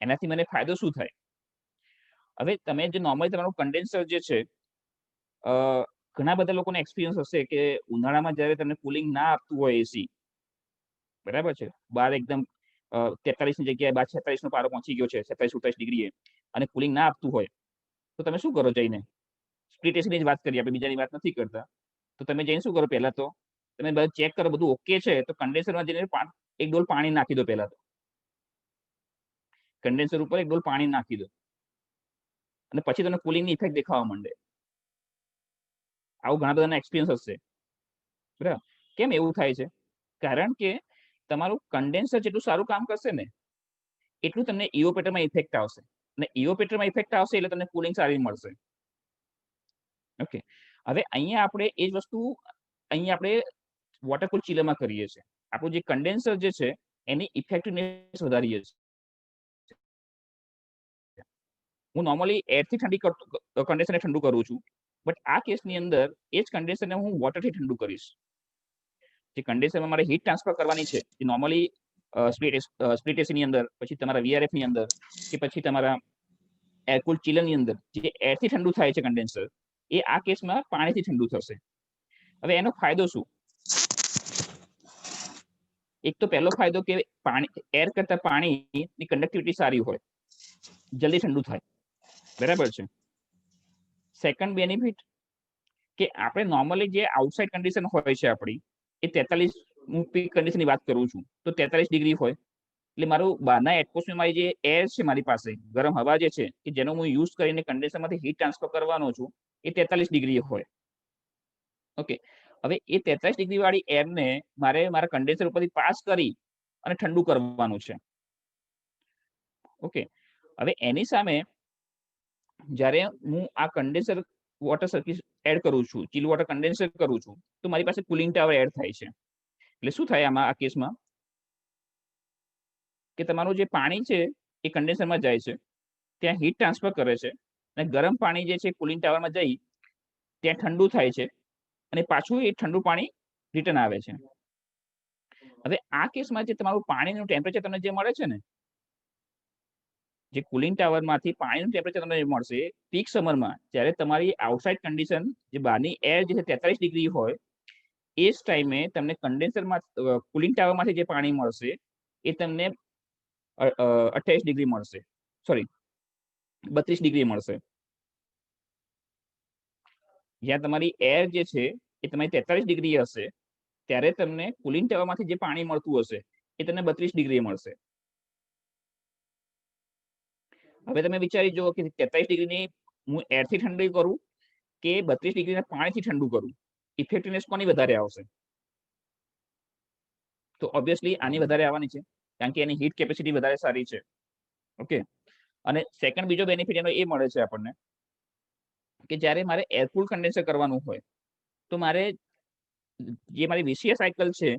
એનાથી મને ફાયદો શું થાય? હવે તમે જે નોર્મલી તમારું કન્ડેન્સર જે છે, ઘણા બધા લોકોને એક્સપિરિયન્સ હશે કે ઉનાળામાં જ્યારે તમને કુલિંગ ના આપતું હોય એસી, બરાબર છે, બહાર એકદમ 43 ની જગ્યાએ 46 નો પારો પહોંચી ગયો છે, 47-48 ડિગ્રીએ, અને કુલિંગ ના આપતું હોય તો તમે શું કરો? જઈને સ્પ્લિટ એસીની જ વાત કરીએ, આપણે બીજાની વાત નથી કરતા. તો તમે જઈને શું કરો? પહેલા તો તમે બધું ચેક કરો, બધું ઓકે છે તો કન્ડેન્સરમાં જઈને એક ડોલ પાણી નાખી દો. પહેલા તો કન્ડેન્સર ઉપર એક ડોલ પાણી નાખી દો અને પછી તમને કુલિંગની ઇફેક્ટ દેખાવા માંડે. આવું ઘણા બધાના એક્સપિરિયન્સ હશે, બરાબર? કેમ એવું થાય છે? કારણ કે તમારું કન્ડેન્સર જેટલું સારું કામ કરશે ને એટલું તમને ઇવોપરેટરમાં ઇફેક્ટ આવશે, અને ઇવોપરેટરમાં ઇફેક્ટ આવશે એટલે તમને કુલિંગ સારી મળશે. ઓકે, હવે અહીંયા આપણે એ જ વસ્તુ અહીંયા આપણે વોટર કુલ ચિલરમાં કરીએ છીએ. આપણું જે કન્ડેન્સર જે છે એની ઇફેક્ટિવનેસ વધારીએ છીએ. હું નોર્મલી એરથી કન્ડેન્સરને ઠંડુ કરું છું, બટ આ કેસની અંદર એ જ કન્ડેન્સરને હું વોટરથી ઠંડુ કરીશ. જે કન્ડેન્સરમાં મારે હીટ ટ્રાન્સફર કરવાની છે, એ નોર્મલી સ્પ્લિટ એસીની અંદર, પછી તમારા VRF ની અંદર, કે પછી તમારા એર કુલ ચિલરની અંદર જે એરથી ઠંડુ થાય છે કન્ડેન્સર, એ આ કેસમાં પાણીથી ઠંડુ થશે. હવે એનો ફાયદો શું? એક તો પહેલો ફાયદો કે એર કરતા પાણીની કંડક્ટિવિટી સારી હોય, જલ્દી ઠંડુ થાય, બરાબર છે. સેકન્ડ બેનિફિટ કે આપણે નોર્મલી જે આઉટસાઇડ કન્ડિશન હોય છે આપણી, એ 43, હું પીક કન્ડિશનની વાત કરું છું તો 43 ડિગ્રી હોય, એટલે મારું બહારના એટમોસ્ફિયરમાં જે એર છે મારી પાસે, ગરમ હવા જે છે કે જેનો હું યુઝ કરીને કન્ડેન્સરમાંથી હીટ ટ્રાન્સફર કરવાનો છું, એ 43 ડિગ્રી હોય. ઓકે, હવે એ 43 ડિગ્રી વાળી એરને મારે મારા કન્ડેન્સર ઉપરથી પાસ કરી અને ઠંડુ કરવાનું છે. ઓકે, હવે એની સામે જ્યારે હું આ કન્ડેન્સર વોટર સર્કિટ એડ કરું છું, ચિલ વોટર કન્ડેન્સર કરું છું, તો મારી પાસે કુલિંગ ટાવર એડ થાય છે. એટલે શું થાય આમાં, આ કેસમાં કે તમારું જે પાણી છે એ કન્ડેન્સરમાં જાય છે, ત્યાં હીટ ટ્રાન્સફર કરે છે, અને ગરમ પાણી જે છે કુલિંગ ટાવરમાં જઈ ત્યાં ઠંડુ થાય છે, અને પાછું એ ઠંડુ પાણી રિટર્ન આવે છે. હવે આ કેસમાં જે તમારું પાણીનું ટેમ્પરેચર તમને જે મળે છે ને, જે કુલિંગ ટાવરમાંથી પાણીનું ટેમ્પરેચર તમને મળશે પીક સમરમાં, જ્યારે તમારી આઉટસાઇડ કન્ડિશન જે બહારની એર જે 43 ડિગ્રી હોય, એ જ ટાઈમે તમને કન્ડેન્સરમાં કુલિંગ ટાવરમાંથી જે પાણી મળશે એ તમને 28 ડિગ્રી મળશે, સોરી 32 ડિગ્રી મળશે. જ્યાં તમારી એર જે છે એ તમારી 43 ડિગ્રી હશે, ત્યારે તમને કુલિંગ ટાવરમાંથી જે પાણી મળતું હશે એ તમને 32 ડિગ્રી મળશે. હવે તમે વિચારી જુઓ કે 43 ડિગ્રીની હું એરથી ઠંડી કરું કે 32 ડિગ્રીના પાણીથી ઠંડુ કરું, ઇફેક્ટિવનેસ કોની વધારે આવશે? તો ઓબ્વિયસલી આની વધારે આવવાની છે, કારણ કે એની હીટ કેપેસિટી વધારે સારી છે. ઓકે, અને સેકન્ડ બીજો બેનિફિટ એનો એ મળે છે આપણને કે જ્યારે મારે એરકુલ કન્ડેન્સર કરવાનું હોય તો મારે જે મારી VCA સાયકલ છે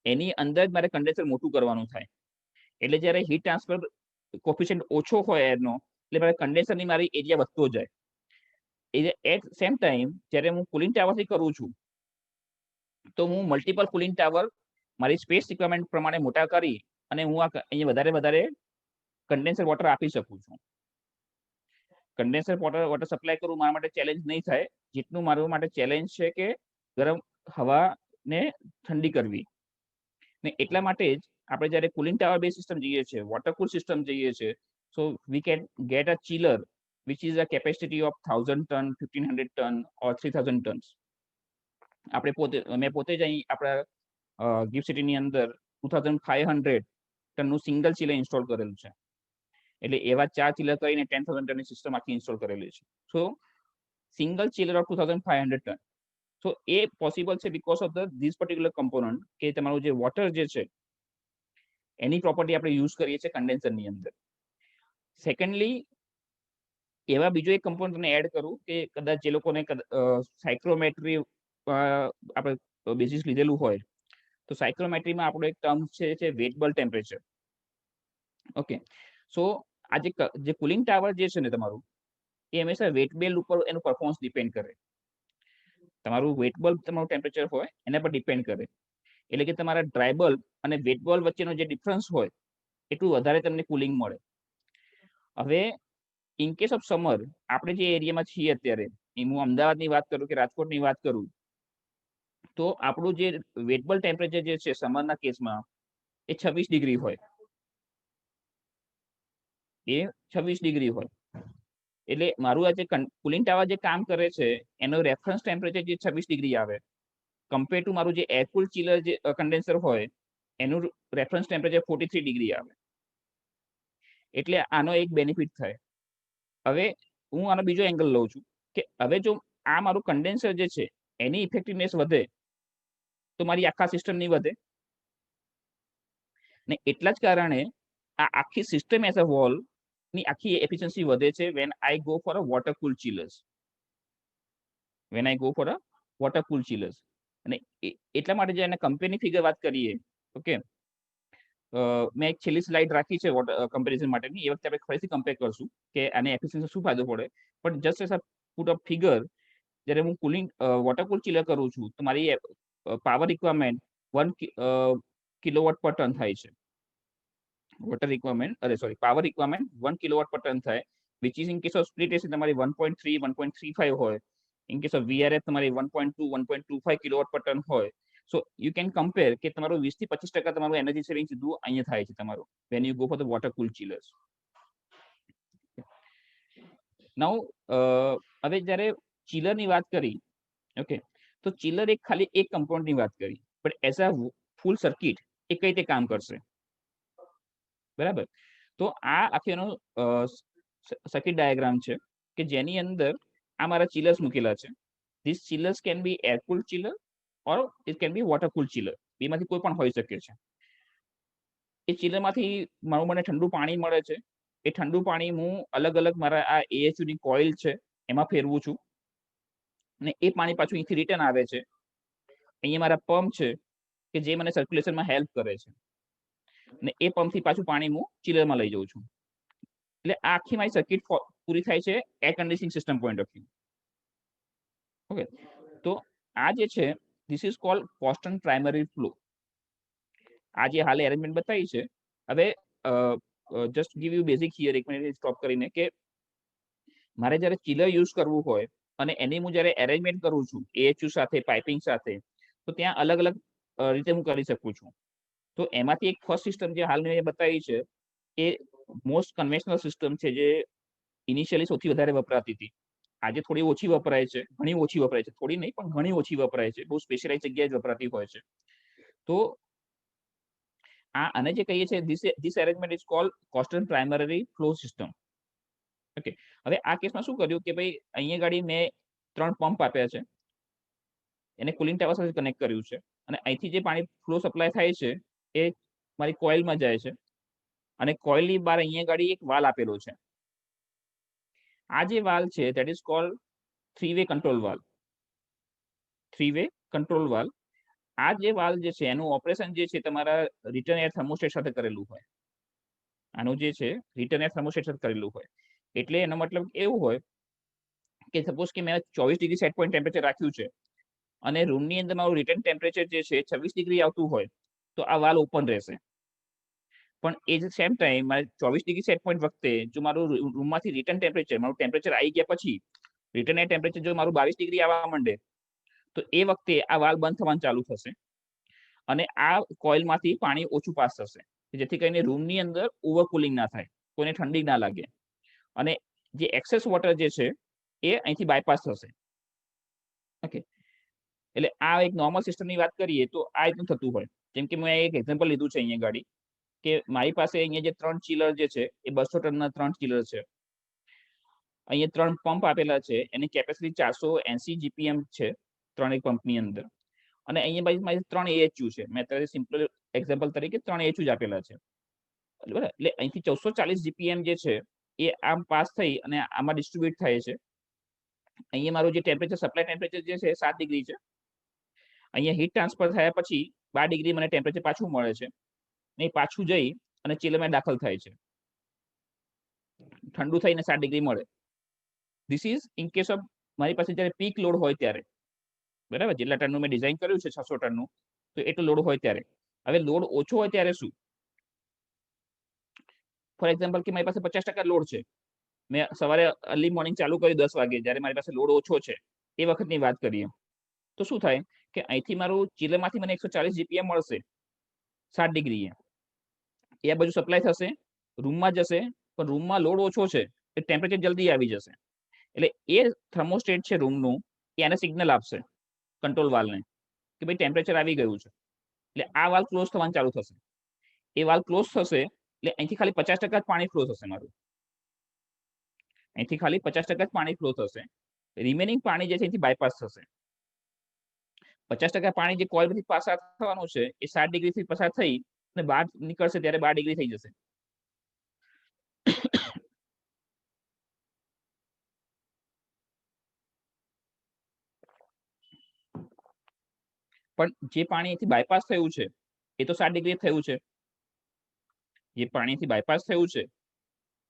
એની અંદર જ મારે કન્ડેન્સર મોટું કરવાનું થાય. એટલે જ્યારે હીટ ટ્રાન્સફર કોફિશિયન્ટ ઓછો હોય એરનો, એટલે મારે કન્ડેન્સરની મારી એરિયા વધતો જાય. એટ સેમ ટાઈમ જ્યારે હું કુલિંગ ટાવરથી કરું છું તો હું મલ્ટિપલ કુલિંગ ટાવર મારી સ્પેસ રિક્વાયરમેન્ટ પ્રમાણે મોટા કરી અને હું અહીંયા વધારે કન્ડેન્સર વોટર આપી શકું છું. કન્ડેન્સર વોટર સપ્લાય કરવું મારા માટે ચેલેન્જ નહીં થાય, જેટલું મારા માટે ચેલેન્જ છે કે ગરમ હવાને ઠંડી કરવી. ને એટલા માટે જ આપણે જ્યારે કુલિંગ ટાવર બેઝ સિસ્ટમ જઈએ છીએ, વોટર કુલ સિસ્ટમ જઈએ છીએ, so we can get a chiller which is a capacity of 1000 ton, 1500 ton or 3000 tons. મેં પોતે જ અહીં આપણા ગિફ્ટ સિટીની અંદર 2500 ટનનું સિંગલ ચિલર ઇન્સ્ટોલ કરેલું છે. એટલે એવા 4 ચિલર કરીને 10,000 ટનની સિસ્ટમ આખી ઇન્સ્ટોલ કરેલી છે. So single chiller of 2500 ton. So એ પોસિબલ છે because of this particular component કે તમારું જે વોટર જે છે એની પ્રોપર્ટી આપણે યુઝ કરીએ છીએ કન્ડેન્સરની અંદર. સેકન્ડલી એવા બીજો એક કમ્પોનન્ટ તમને એડ કરું કે કદાચ જે લોકોને સાયક્રોમેટ્રી આપણે બેસિસ લીધેલું હોય તો સાયક્રોમેટ્રીમાં આપણો એક ટર્મ છે વેટેબલ ટેમ્પરેચર. ઓકે, સો આ જે કુલિંગ ટાવર જે છે ને તમારું, એ હંમેશા વેટબેલ ઉપર એનું પરફોર્મન્સ ડિપેન્ડ કરે. તમારું વેટબલ તમારું ટેમ્પરેચર હોય એના પર ડિપેન્ડ કરે. એટલે કે તમારા ડ્રાય બલ્બ અને વેટ બલ્બ વચ્ચેનો જે ડિફરન્સ હોય એટલું વધારે તમને કુલિંગ મળે. હવે ઇન કેસ ઓફ સમર આપણે જે એરિયામાં છીએ અત્યારે, હું અમદાવાદની વાત કરું કે રાજકોટની વાત કરું, તો આપણું જે વેટેબલ ટેમ્પરેચર જે છે સમરના કેસમાં એ 26 ડિગ્રી હોય. એટલે મારું આ જે કુલિંગ ટાવર જે કામ કરે છે એનો રેફરન્સ ટેમ્પરેચર જે 26 ડિગ્રી આવે, કમ્પેર ટુ મારું જે એરકુલ ચિલર જે કન્ડેન્સર હોય એનું રેફરન્સ ટેમ્પરેચર 43 ડિગ્રી આવે. એટલે આનો એક બેનિફિટ થાય. હવે હું આનો બીજો એંગલ લઉં છું કે હવે જો આ મારું કન્ડેન્સર જે છે એની ઇફેક્ટિવનેસ વધે તો મારી આખા સિસ્ટમ નહીં વધે. ને એટલા જ કારણે આ આખી સિસ્ટમ એઝ અ હોલ ની આખી એફિશિયન્સી વધે છે when I go for a water cool chillers. અને એટલા માટે જે એને કંપેરની ફિગર વાત કરીએ, ઓકે, મેં એક છેલ્લી સ્લાઇડ રાખી છે કમ્પેરિઝન માટેની, એ વખતે આપણે ફરીથી કમ્પેર કરશું કે આને એફિશિયન્સી શું ફાયદો પડે. પણ just as a put up figure, જ્યારે હું વોટર કુલ ચિલર કરું છું તો મારી power requirement 1 kilowatt per ton થાય છે. Power requirement 1 kilowatt per ton થાય, which is in case of split AC તમારી 1.3 1.35 હોય. ઇન કેસ ઓફ VRF તમારી 1.2 1.25 કિલોવોટ પર ટન હોય. સો યુ કેન કમ્પેર કે તમારું 20 થી 25% તમારું એનર્જી સેવિંગ સીધું અહીંયા થાય છે તમારું when you go for the water cool chillers. Now હવે જ્યારે ચિલરની વાત કરી, ઓકે, તો ચિલર એક ખાલી એક કમ્પોનન્ટની વાત કરી, but as a full circuit એ કઈ રીતે કામ કરશે, બરાબર? તો આ આખીનો સર્કિટ ડાયાગ્રામ છે કે જેની અંદર આ મારા ચિલર્સ મૂકેલા છે. This chillers can be air cool chiller or it can be water cool chiller. બેમાંથી કોઈ પણ હોઈ શકે છે. એ ચિલરમાંથી મારું મને ઠંડુ પાણી મળે છે. એ ઠંડુ પાણી હું અલગ અલગ મારા આ AHU ની કોઇલ છે એમાં ફેરવું છું, અને એ પાણી પાછું અહીંથી રિટર્ન આવે છે. અહીંયા મારા પંપ છે કે જે મને સર્ક્યુલેશનમાં હેલ્પ કરે છે, અને એ પંપથી પાછું પાણી હું ચિલરમાં લઈ જાઉં છું. એટલે આ આખી મારી સર્કિટ પૂરી થાય છે air conditioning system point of view. Okay, તો આ જે છે this is called constant primary flow. આ જે હાલે એરેન્જમેન્ટ બતાવી છે. હવે just give you basic here, એક મિનિટ સ્ટોપ કરીને, કે મારે જ્યારે ચિલર યુઝ કરવું હોય અને એની હું જ્યારે એરેન્જમેન્ટ કરું છું AHU સાથે, પાઇપિંગ સાથે, તો ત્યાં અલગ અલગ રીતે હું કરી શકું છું. તો એમાંથી એક ફર્સ્ટ સિસ્ટમ જે હાલ મેં બતાવી છે એ મોસ્ટ કન્વેન્શનલ સિસ્ટમ છે, જે ઇનિશિયલી સૌથી વધારે વપરાતી હતી. આજે થોડી ઓછી વપરાય છે, ઘણી ઓછી વપરાય છે, થોડી નહીં પણ ઘણી ઓછી વપરાય છે, બહુ સ્પેશિયલાઇઝ જગ્યાએ જ વપરાતી હોય છે. તો આને જે કહીએ છીએ this arrangement is called constant primary flow system. Okay, હવે આ કેસમાં શું કર્યું કે ભાઈ અહીંયા ગાડી મેં 3 પંપ આપ્યા છે, એને કુલિંગ ટાવર સાથે કનેક્ટ કર્યું છે, અને અહીંથી જે પાણી ફ્લો સપ્લાય થાય છે એ મારી કોઇલમાં જાય છે, અને કોઇલની બહાર અહીંયા ગાડી એક વાલ આપેલો છે. આ જે વાલ છે ધેટ ઇઝ કોલ્ડ 3-વે કંટ્રોલ વાલ. 3-વે કંટ્રોલ વાલ. આ જે વાલ જે છે એનું ઓપરેશન જે છે તમારા રિટર્ન એર થર્મોસ્ટેટ સાથે કરેલું હોય. આનું જે છે રિટર્ન એર થર્મોસ્ટેટ સાથે કરેલું હોય. એટલે એનો મતલબ એવું હોય કે સપોઝ કે મેં 24 ડિગ્રી સેટ પોઈન્ટ ટેમ્પરેચર રાખ્યું છે અને રૂમની અંદર મારું રિટર્ન ટેમ્પરેચર જે છે 26 ડિગ્રી આવતું હોય તો આ વાલ ઓપન રહેશે. પણ એ જ સેમ ટાઈમ મારે 24 ડિગ્રી સેટ પોઈન્ટ વખતે જો મારું રૂમમાંથી રિટર્ન ટેમ્પરેચર મારું ટેમ્પરેચર આવી ગયા પછી રિટર્ન ટેમ્પરેચર જો મારું 22 ડિગ્રી આવવા માંડે તો એ વખતે આ વાલ બંધ થવાનું ચાલુ થશે અને આ કોઇલમાંથી પાણી ઓછું પાસ થશે જેથી કરીને રૂમની અંદર ઓવરકુલિંગ ના થાય, કોઈને ઠંડી ના લાગે અને જે એક્સેસ વોટર જે છે એ અહીંથી બાયપાસ થશે. ઓકે, એટલે આ એક નોર્મલ સિસ્ટમની વાત કરીએ તો આ રીતનું થતું હોય. જેમ કે મેં એક એક્ઝામ્પલ લીધું છે અહીંયા ગાડી કે મારી પાસે અહીંયા જે 3 ચિલર જે છે એ 200 ટનના 3 ચિલર છે. અહીંયા 3 પંપ આપેલા છે, એની કેપેસિટી 480 જીપીએમ છે ત્રણેય પંપની અંદર. અને અહીંયા મારી 3 AHU છે. મેં અત્યારે સિમ્પલ એક્ઝામ્પલ તરીકે 3 AHU જ આપેલા છે. બરાબર, એટલે અહીંથી 440 જીપીએમ જે છે એ આમ પાસ થઈ અને આમાં ડિસ્ટ્રીબ્યુટ થાય છે. અહીંયા મારું જે ટેમ્પરેચર સપ્લાય ટેમ્પરેચર જે છે 7 ડિગ્રી છે. અહીંયા હીટ ટ્રાન્સફર થયા પછી 12 ડિગ્રી મને ટેમ્પરેચર પાછું મળે છે ને પાછું જઈ અને ચિલરમાં દાખલ થાય છે, ઠંડુ થઈને 7 ડિગ્રી મળે. This is in case of મારી પાસે જ્યારે પીક લોડ હોય ત્યારે, બરાબર, જેટલા ટનનું મેં ડિઝાઇન કર્યું છે 600 ટનનું તો એટલો લોડ હોય ત્યારે. હવે લોડ ઓછો હોય ત્યારે શું? ફોર એક્ઝામ્પલ કે મારી પાસે 50% લોડ છે, મેં સવારે અર્લી મોર્નિંગ ચાલુ કર્યું 10 વાગે જ્યારે મારી પાસે લોડ ઓછો છે એ વખતની વાત કરીએ તો શું થાય કે અહીંથી મારું ચિલરમાંથી મને 140 જીપીએમ મળશે 7 ડિગ્રીએ. એ આ બાજુ સપ્લાય થશે, રૂમમાં જશે, પણ રૂમમાં લોડ ઓછો છે એ ટેમ્પરેચર જલ્દી આવી જશે. એટલે એ થર્મોસ્ટેટ છે રૂમનું, એને સિગ્નલ આપશે કંટ્રોલ વાલ્વને કે ભાઈ ટેમ્પરેચર આવી ગયું છે. એટલે આ વાલ્વ ક્લોઝ થવાનું ચાલુ થશે. એ વાલ્વ ક્લોઝ થશે એટલે અહીંથી ખાલી 50% જ પાણી ફ્લો થશે મારું. અહીંથી ખાલી 50% જ પાણી ફ્લો થશે. રિમેનિંગ પાણી જે છે એથી બાયપાસ થશે. 50% પાણી જે કોઇલમાંથી પસાર થવાનું છે એ 7 ડિગ્રીથી પસાર થઈ અને બહાર નીકળશે ત્યારે 12 ડિગ્રી થઈ જશે. પણ જે પાણી અહીંથી બાયપાસ થયું છે એ તો 7 ડિગ્રી થયું છે. જે પાણીથી બાયપાસ થયું છે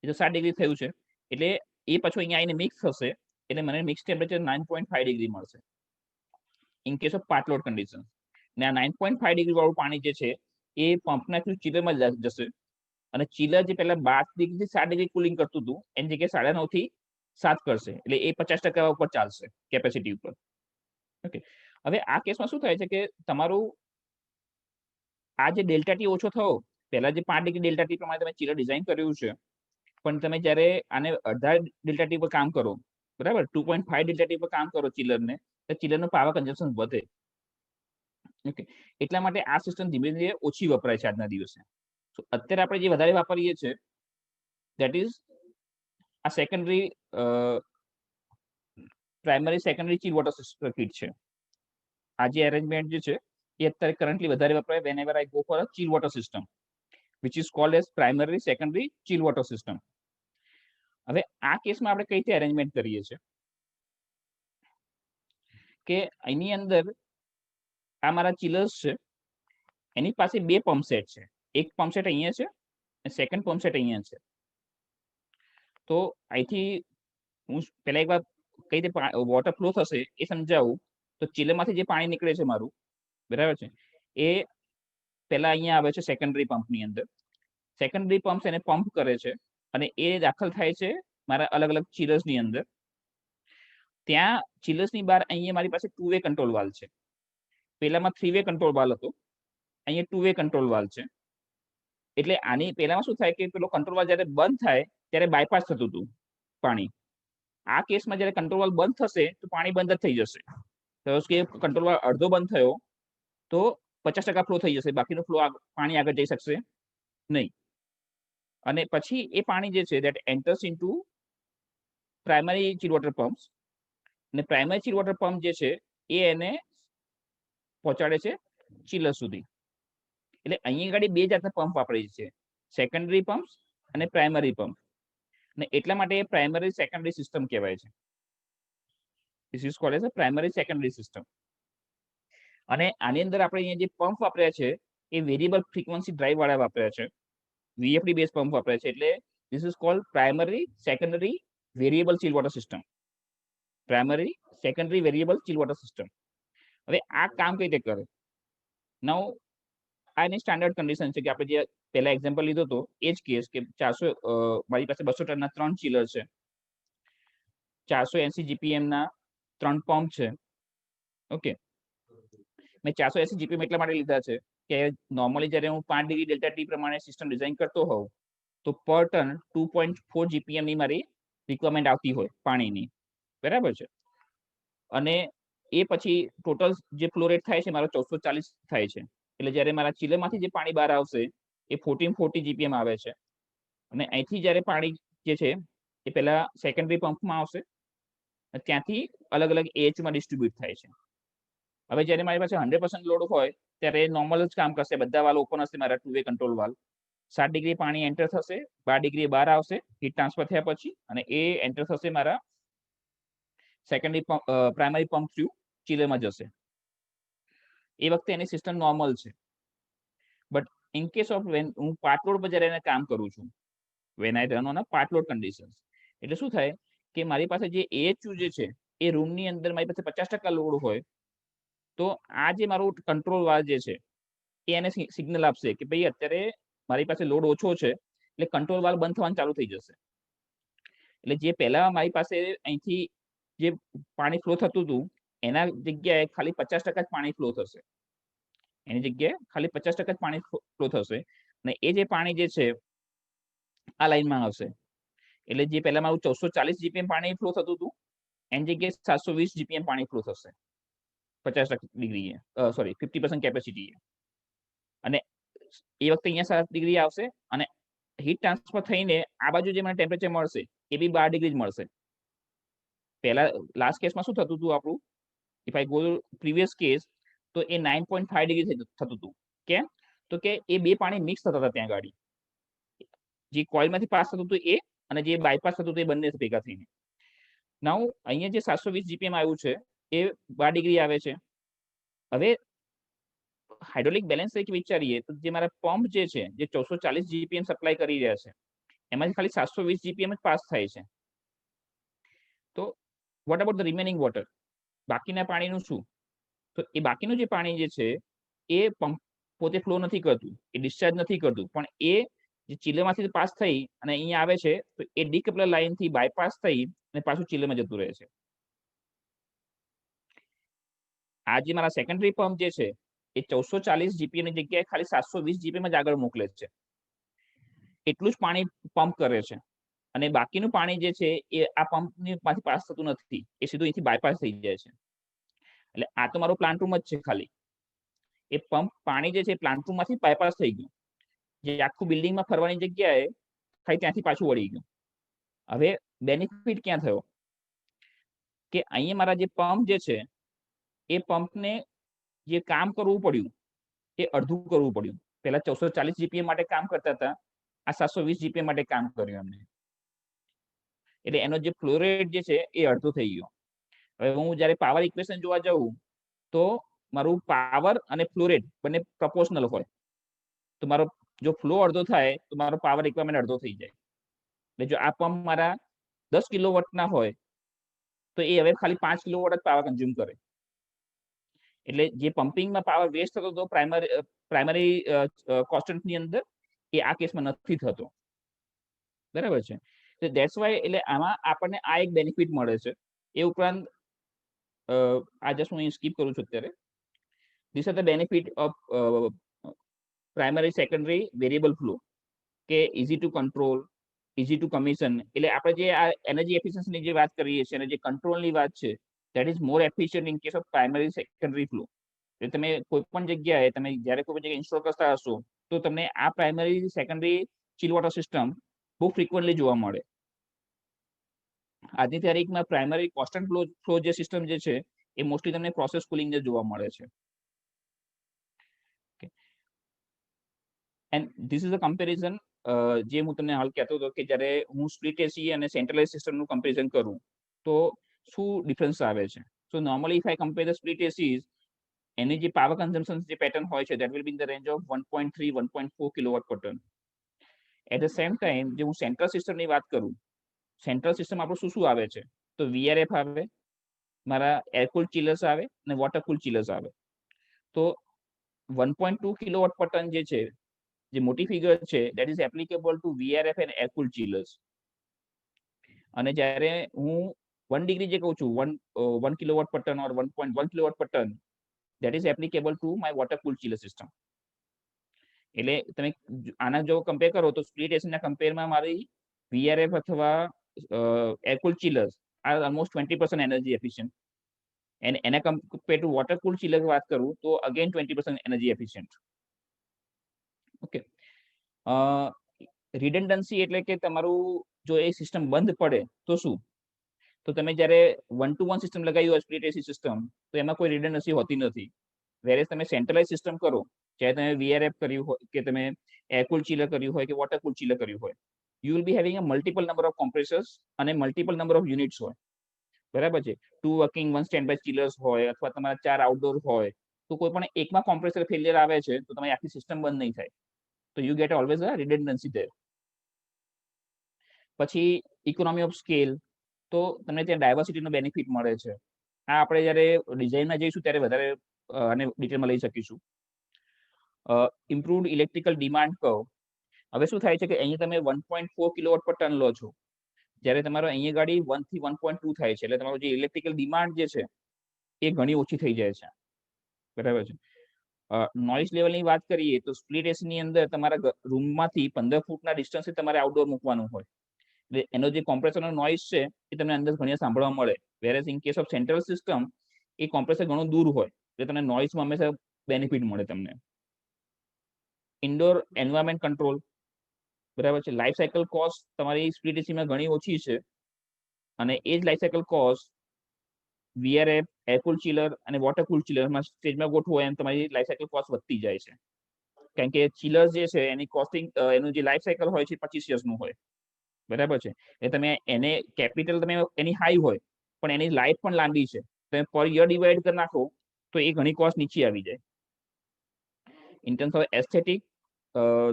એ તો 7 ડિગ્રી થયું છે. એટલે એ પાછું અહીંયા આવીને મિક્સ થશે એટલે મને મિક્સ ટેમ્પરેચર 9.5 ડિગ્રી મળશે in case of part load condition. ને આ 9.5 ડિગ્રી વાળું પાણી જે છે એ પંપના થ્રુ ચિલરમાં જશે અને ચિલર જે પહેલા 12 ડિગ્રીથી 7 ડિગ્રી કુલિંગ કરતું હતું એની જગ્યાએ 9.5 થી 7 કરશે. એટલે એ 50% ઉપર ચાલશે કેપેસિટી ઉપર. ઓકે, હવે આ કેસમાં શું થાય છે કે તમારું આ જે ડેલ્ટા ટી ઓછો થયો, પહેલા જે 5 ડિગ્રી ડેલ્ટા ટી પ્રમાણે તમે ચિલર ડિઝાઇન કર્યું છે, પણ તમે જ્યારે આને અડધા ડેલ્ટા ટી પર કામ કરો, બરાબર, 2.5 ડેલ્ટા ટી પર કામ કરો ચિલરને, તો ચિલરનું પાવર કન્ઝમ્પશન વધે. ઓકે, એટલા માટે આ સિસ્ટમ ધીમે ધીમે ઓછી વપરાય છે આજના દિવસે. તો અત્યારે આપણે જે વધારે વાપરીએ છીએ દેટ ઇઝ આ secondary primary secondary chill water circuit છે. આ જે અરેન્જમેન્ટ જે છે એ અત્યારે કરન્ટલી વધારે વપરાય whenever I go for a chill water system which is called as primary secondary chill water system. હવે આ કેસમાં આપણે કઈ રીતે અરેન્જમેન્ટ કરીએ છીએ કે એની અંદર આ મારા ચિલર્સ છે, એની પાસે બે પંપ સેટ છે. એક પંપ સેટ અહીંયા છે અને સેકન્ડ પંપ સેટ અહીંયા છે. તો અહીંથી હું પહેલા એકવાર કઈ રીતે વોટર ફ્લો થશે એ સમજાવું. તો ચિલરમાંથી જે પાણી નીકળે છે મારું, બરાબર છે, એ પહેલા અહીંયા આવે છે સેકન્ડરી પંપની અંદર. સેકન્ડરી પંપ એને પંપ કરે છે અને એ દાખલ થાય છે મારા અલગ અલગ ચિલર્સની અંદર. ત્યાં ચિલર્સની બહાર અહીંયા મારી પાસે 2 વે કંટ્રોલ વાલ્વ છે. પહેલામાં 3 વે કંટ્રોલ વાલ્વ હતો, અહીંયા 2 વે કંટ્રોલ વાલ્વ છે. એટલે આની પહેલામાં શું થાય કે પેલો કંટ્રોલ વાલ્વ જ્યારે બંધ થાય ત્યારે બાયપાસ થતું હતું પાણી. આ કેસમાં જ્યારે કંટ્રોલ વાલ્વ બંધ થશે તો પાણી બંધ જ થઈ જશે. તો કે કંટ્રોલ વાલ્વ અડધો બંધ થયો તો 50% ફ્લો થઈ જશે, બાકીનો ફ્લો પાણી આગળ જઈ શકશે નહીં. અને પછી એ પાણી જે છે that enters into primary chill water pumps અને પ્રાઇમરી ચિલ વોટર પંપ જે છે એ એને પહોંચાડે છે ચિલર સુધી. એટલે અહીંયા આગળ બે જાતના પંપ વાપરીએ છીએ, સેકન્ડરી પમ્પ્સ અને પ્રાઇમરી પંપ. અને એટલા માટે પ્રાઇમરી સેકન્ડરી સિસ્ટમ કહેવાય છે. This is called as a primary secondary system. અને આની અંદર આપણે અહીંયા જે પંપ વાપર્યા છે એ વેરિયેબલ ફ્રીક્વન્સી ડ્રાઈવ વાળા વાપર્યા છે, VFD બેઝ પંપ વાપર્યા છે. એટલે This is called primary secondary variable chill water system. Primary secondary variable chill water system. હવે આ કામ કઈ રીતે કરે? નાઉ આ એની સ્ટાન્ડર્ડ કન્ડિશન છે કે આપણે જે પહેલા એક્ઝામ્પલ લીધો હતો એ જ કેસ કે 400 મારી પાસે 200 ટનના 3 ચિલર છે, 480 જીપીએમ ના 3 પંપ છે. ઓકે, મેં 480 જીપીએમ એટલા માટે લીધા છે કે નોર્મલી જ્યારે હું 5 ડિગ્રી ડેલ્ટા ટી પ્રમાણે સિસ્ટમ ડિઝાઇન કરતો હોઉં તો પર ટન 2.4 જીપીએમ ની મારી રિક્વાયરમેન્ટ આવતી હોય પાણીની, બરાબર છે. અને એ પછી ટોટલ જે ફ્લો રેટ થાય છે મારો 1440 થાય છે. એટલે જ્યારે મારા ચિલરમાંથી જે પાણી બહાર આવશે એ 1440 જીપીએમ આવે છે. અને અહીંથી જ્યારે પાણી જે છે એ પહેલા સેકન્ડરી પંપમાં આવશે, ત્યાંથી અલગ અલગ એચમાં ડિસ્ટ્રીબ્યુટ થાય છે. હવે જ્યારે મારી પાસે 100% લોડ હોય ત્યારે નોર્મલ જ કામ કરશે, બધા વાલ્વ ઓપન હશે મારા 2 વે કંટ્રોલ વાલ્વ. 7 ડિગ્રી પાણી એન્ટર થશે, 12 ડિગ્રી બહાર આવશે હીટ ટ્રાન્સફર થયા પછી, અને એ એન્ટર થશે મારા સેકન્ડરી પ્રાઇમરી પંપ થ્રુ ચિલરમાં જશે. એ વખતે એની સિસ્ટમ નોર્મલ છે. But in case of when હું પાર્ટ લોડ પર જ્યારે એને કામ કરું છું, when I run on a part load conditions, એટલે શું થાય કે મારી પાસે જે AHU જે છે એ રૂમની અંદર મારી પાસે 50% લોડ હોય તો આ જે મારું કંટ્રોલ વાલ્વ જે છે એ એને સિગ્નલ આપશે કે ભાઈ અત્યારે મારી પાસે લોડ ઓછો છે, એટલે કંટ્રોલ વાલ્વ બંધ થવાનું ચાલુ થઈ જશે. એટલે જે પહેલા મારી પાસે અહીંથી જે પાણી ફ્લો થતું હતું એના જગ્યાએ ખાલી 50% જ પાણી ફ્લો થશે, એની જગ્યાએ ખાલી 50% જ પાણી ફ્લો થશે. અને એ જે પાણી જે છે આ લાઈનમાં આવશે. એટલે જે પહેલા મારું 1440 જીપીએમ પાણી ફ્લો થતું હતું એની જગ્યાએ 720 જીપીએમ પાણી ફ્લો થશે 50% ડિગ્રીએ, સોરી 50% કેપેસિટીએ. અને એ વખતે અહીંયા 7 ડિગ્રી આવશે અને હીટ ટ્રાન્સફર થઈને આ બાજુ જે મને ટેમ્પરેચર મળશે એ બી 12 ડિગ્રી જ મળશે. પહેલા લાસ્ટ કેસમાં શું થતું હતું આપણું, if I go previous case, તો એ 9.5 ડિગ્રી થતું હતું. કેમ? તો કે એ બે પાણી મિક્સ થતા હતા ત્યાં ગાડી, જે કોઇલમાંથી પાસ થતું હતું એ અને જે બાયપાસ થતું હતું એ બંને ભેગા થઈને. નાઉ અહીંયા જે 720 જીપીએમ આવ્યું છે એ 12 ડિગ્રી આવે છે. હવે હાઇડ્રોલિક બેલેન્સ તરીકે વિચારીએ તો જે મારા પંપ જે છે જે 440 જીપીએમ સપ્લાય કરી રહ્યા છે એમાંથી ખાલી 720 જીપીએમ જ પાસ થાય છે. તો what about the remaining water, બાકીના પાણીનું શું? તો એ બાકીનું જે પાણી જે છે એ પંપ પોતે ફ્લો નથી કરતું, એ ડિસ્ચાર્જ નથી કરતું, પણ એ જે ચિલરમાંથી પાસ થઈ અને અહીંયા આવે છે તો એ ડીકપલર લાઇનથી બાયપાસ થઈ અને પાછું ચિલરમાં જતું રહે છે. આ જે મારા સેકન્ડરી પંપ જે છે એ 1440 જીપીએમ ની જગ્યાએ ખાલી 720 જીપીએમ જ આગળ મોકલે છે, એટલું જ પાણી પંપ કરે છે. અને બાકીનું પાણી જે છે એ આ પંપની માંથી પાસ થતું નથી, એ સીધું અહીંથી બાયપાસ થઈ જાય છે. એટલે આ તો મારો પ્લાન્ટ રૂમ જ છે, ખાલી એ પંપ પાણી જે છે પ્લાન્ટ રૂમ માંથી બાયપાસ થઈ ગયું, જે આખું બિલ્ડિંગમાં ફરવાની જગ્યાએ ખાલી ત્યાંથી પાછું વળી ગયું. હવે બેનિફિટ ક્યાં થયો કે અહીંયા મારા જે પંપ જે છે એ પંપને જે કામ કરવું પડ્યું એ અડધું કરવું પડ્યું. પહેલા 440 જીપીએમ માટે કામ કરતા હતા, આ 720 જીપીએમ માટે કામ કર્યું એમને. એટલે એનો જે ફ્લો રેટ જે છે એ અડધો થઈ ગયો. હવે હું જ્યારે પાવર ઇક્વેશન જોવા જાઉં તો મારું પાવર અને ફ્લો રેટ બંને પ્રપોર્શનલ હોય. તો મારો જો ફ્લો અડધો થાય તો મારો પાવર રિક્વાયરમેન્ટ અડધો થઈ જાય. એટલે જો આ પંપ મારા 10 કિલોવોટના હોય તો એ હવે ખાલી 5 કિલોવોટ જ પાવર કન્ઝ્યુમ કરે. એટલે જે પમ્પિંગમાં પાવર વેસ્ટ થતો હતો પ્રાઇમરી કોન્સ્ટન્ટની અંદર, એ આ કેસમાં નથી થતો, બરાબર છે. તો ધેટ્સ વાય એટલે આમાં આપણને આ એક બેનિફિટ મળે છે. એ ઉપરાંત આ જસ્ટ હું સ્કીપ કરું છું અત્યારે. This are the benefit of primary secondary variable flow, કે easy to control, easy to commission. એટલે આપણે જે આ એનર્જી એફિશિયન્સીની જે વાત કરીએ છીએ અને જે કંટ્રોલની વાત છે, that is more efficient in case of primary secondary flow. એટલે તમે કોઈ પણ જગ્યાએ તમે જ્યારે કોઈ પણ જગ્યાએ ઇન્સ્ટોલ કરતા હશો તો તમને આ primary secondary chill water system બહુ ફ્રીક્વન્ટલી જોવા મળે. આજની તારીખમાં પ્રાઇમરી કોન્સ્ટન્ટ ફ્લો જે સિસ્ટમ જે છે એ મોસ્ટલી તમને પ્રોસેસ કુલિંગ જોવા મળે છે. And this is a comparison જે હું તમને હાલ કહેતો હતો કે જ્યારે હું સ્પ્લિટ એસી અને સેન્ટ્રલાઇઝ સિસ્ટમનું કમ્પેરિઝન કરું તો શું ડિફરન્સ આવે છે. So normally if I compare the split ACs, એની જે પાવર કન્ઝમ્પશન જે પેટર્ન હોય છે that will be in the range of 1.3 1.4 kilowatt per ton. At the same time જે હું સેન્ટ્રલ સિસ્ટમની વાત કરું, સેન્ટ્રલ સિસ્ટમ આપણું શું શું આવે છે? તો VRF આવે, મારા એર કુલ ચિલર્સ આવે અને વોટર કુલ ચિલર્સ આવે. તો 1.2 કિલોવોટ પર ટન જે છે, જે મોટી ફિગર છે, that is applicable to VRF and air cool chillers. અને જ્યારે હું 1 ડિગ્રી જે કહું છું, 1 kilowatt per ton or 1.1 kilowatt per ton, that is applicable to my water cooled chiller system. એટલે તમે આના જો કમ્પેર કરો તો સ્પ્લિટ એસીના કમ્પેરમાં મારી VRF અથવા air cool chillers are almost 20% energy efficient, and એના compare to water cool chiller વાત કરું તો again 20% energy efficient. Okay. Redundancy એટલે કે તમારું જો એ સિસ્ટમ બંધ પડે તો શું? તો તમે જ્યારે 1-to-1 સિસ્ટમ લગાવી હોય સ્પ્લિટ એસી સિસ્ટમ, તો એમાં કોઈ રિડન્ડન્સી હોતી નથી. વેરેસ તમે સેન્ટ્રલાઇઝ સિસ્ટમ કરો, ચાહે તમે VRF કર્યું હોય કે તમે એર કુલ ચિલર કર્યું હોય કે વોટર કુલ ચિલર કર્યું હોય, you will be having a multiple number of compressors અને મલ્ટિપલ નંબર ઓફ યુનિટ્સ હોય. બરાબર છે? 2 વર્કિંગ 1 સ્ટેન્ડ બાય ચિલર્સ હોય અથવા તમારા 4 આઉટડોર હોય, તો કોઈ પણ એકમાં કોમ્પ્રેસર ફેલિયર આવે છે તો તમારી આખી સિસ્ટમ બંધ નહીં થાય. તો you get always a redundancy there. પછી ઇકોનોમી ઓફ સ્કેલ, તો તમને ત્યાં ડાયવર્સિટીનો બેનિફિટ મળે છે. આ આપણે જ્યારે ડિઝાઇનમાં જઈશું ત્યારે વધારે આને ડિટેલમાં લઈ શકીશું. Improved electrical demand curve. હવે શું થાય છે કે અહીંયા તમે 1.4 કિલોવોટ પર ટન લો છો, જ્યારે તમારો અહીંયા ગાડી 1 થી 1.2 થાય છે, એટલે તમારું જે ઇલેક્ટ્રિકલ ડિમાન્ડ જે છે એ ઘણી ઓછી થઈ જાય છે. બરાબર છે? નોઇઝ લેવલની વાત કરીએ તો સ્પ્લિટ એસીની અંદર તમારા રૂમમાંથી 15 ફૂટના ડિસ્ટન્સે તમારે આઉટડોર મૂકવાનું હોય. એટલે એનો જે કોમ્પ્રેસરનો નોઇઝ છે એ તમને અંદર ઘણી સાંભળવા મળે. Whereas in case of central system એ કોમ્પ્રેસર ઘણું દૂર હોય, એટલે તમને નોઇઝમાં હંમેશા બેનિફિટ મળે તમને. Indoor environment control. બરાબર છે? લાઈફ સાયકલ કોસ્ટ તમારી સ્પ્લિટ એસીમાં ઘણી ઓછી છે, અને એ જ life cycle cost VRF, air cool chiller અને વોટર કુલ ચિલરમાં સ્ટેજમાં ગોઠવો એમ તમારી લાઈફ સાયકલ કોસ્ટ વધતી જાય છે. કારણ કે ચિલર્સ જે છે એની કોસ્ટિંગ, એનું જે લાઈફ સાયકલ હોય છે 25 યર્સનું હોય. બરાબર છે? એટલે તમે એને કેપિટલ તમે એની હાઈ હોય પણ એની લાઈફ પણ લાંબી છે, તમે પર યર ડિવાઈડ કરી નાખો તો એ ઘણી કોસ્ટ નીચે આવી જાય. ઇન ટર્મ્સ ઓફ એસ્થેટિક,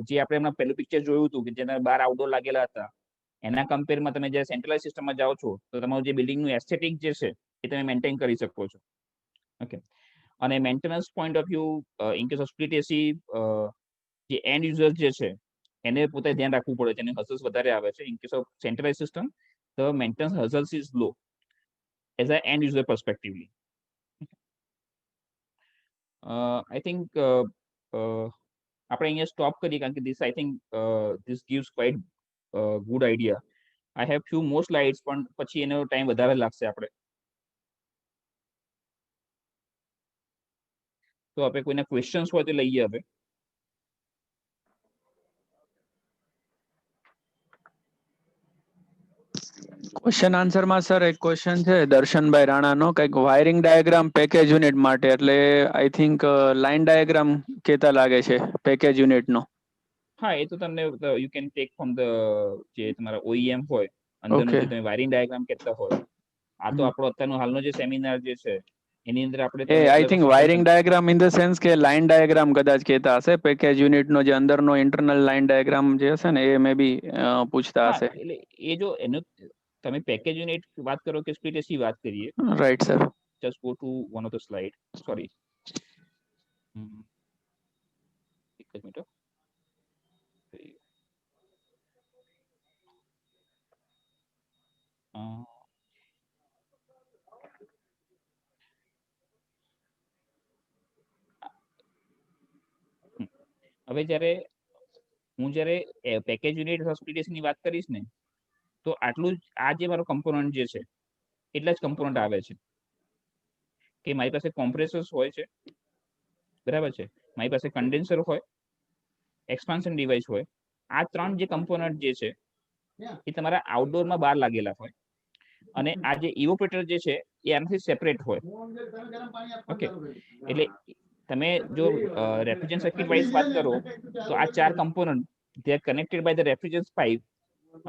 જે આપણે હમણાં પહેલું પિક્ચર જોયું હતું કે જેના 12 આઉટડોર લાગેલા હતા, એના કમ્પેરમાં તમે જ્યારે સેન્ટ્રલાઇઝ સિસ્ટમમાં જાઓ છો તો તમારું જે બિલ્ડિંગનું એસ્થેટિક જે છે એ તમે મેન્ટેન કરી શકો છો. ઓકે. અને maintenance point of view, in case of split AC, જે એન્ડ યુઝર જે છે એને પોતે ધ્યાન રાખવું પડે છે, એને હઝલ્સ વધારે આવે છે. In case of centralise system the maintenance hassles is low as a end user perspectively. I think આપણે અહીંયા સ્ટોપ કરીએ, કારણ કે this I think this gives quite good idea. I have few more slides, પણ પછી એનો time વધારે લાગશે આપણે. તો આપણે કોઈના ક્વેશ્ચન્સ હોય તો લઈએ હવે. ક્વેશ્ચન આન્સરમાં સર એક ક્વેશ્ચન છે દર્શનભાઈ રાણાનો, કંઈક વાયરિંગ ડાયાગ્રામ પેકેજ યુનિટ માટે, એટલે આઈ થિંક લાઇન ડાયાગ્રામ કહેતા લાગે છે પેકેજ યુનિટનો. હા, એ તો તમને you can take from the જે તમારા OEM હોય અંદરનું, Okay. જે તમે વાયરિંગ ડાયાગ્રામ કહેતા હોય. આ તો આપણો અત્યારનો હાલનો જે સેમિનાર જે છે એની અંદર આપણે એ તમને I think wiring diagram in the sense કે લાઇન ડાયાગ્રામ કદાચ કહેતા હશે, પેકેજ યુનિટનો જે અંદરનો ઇન્ટરનલ લાઇન ડાયાગ્રામ જે હશે ને એ મે બી પૂછતા હા, હશે. એટલે એ જો એનો તમે પેકેજ યુનિટ વાત કરો કે સ્પ્લિટ એસી વાત કરીએ, right sir. just go to one of the slide. Sorry. એક જ મિનિટ. હવે જ્યારે પેકેજ યુનિટ હોસ્પિટેશનની વાત કરીશ ને, તો આટલું જ આ જે મારો કમ્પોનન્ટ જે છે એટલા જ કમ્પોનન્ટ આવે છે. કે મારી પાસે કોમ્પ્રેસર્સ હોય છે, બરાબર છે, મારી પાસે કન્ડેન્સર હોય, એક્સપાન્શન ડિવાઇસ હોય. આ 3 જે કમ્પોનન્ટ જે છે એ તમારા આઉટડોરમાં બહાર લાગેલા હોય, અને આ જે ઇવોપરેટર જે છે એ આનાથી સેપરેટ હોય. ઓકે. એટલે તમે જો રેફ્રિજરન્ટ સર્કિટ વાઇઝ વાત કરો તો આ 4 component they are connected by the refrigerant pipe,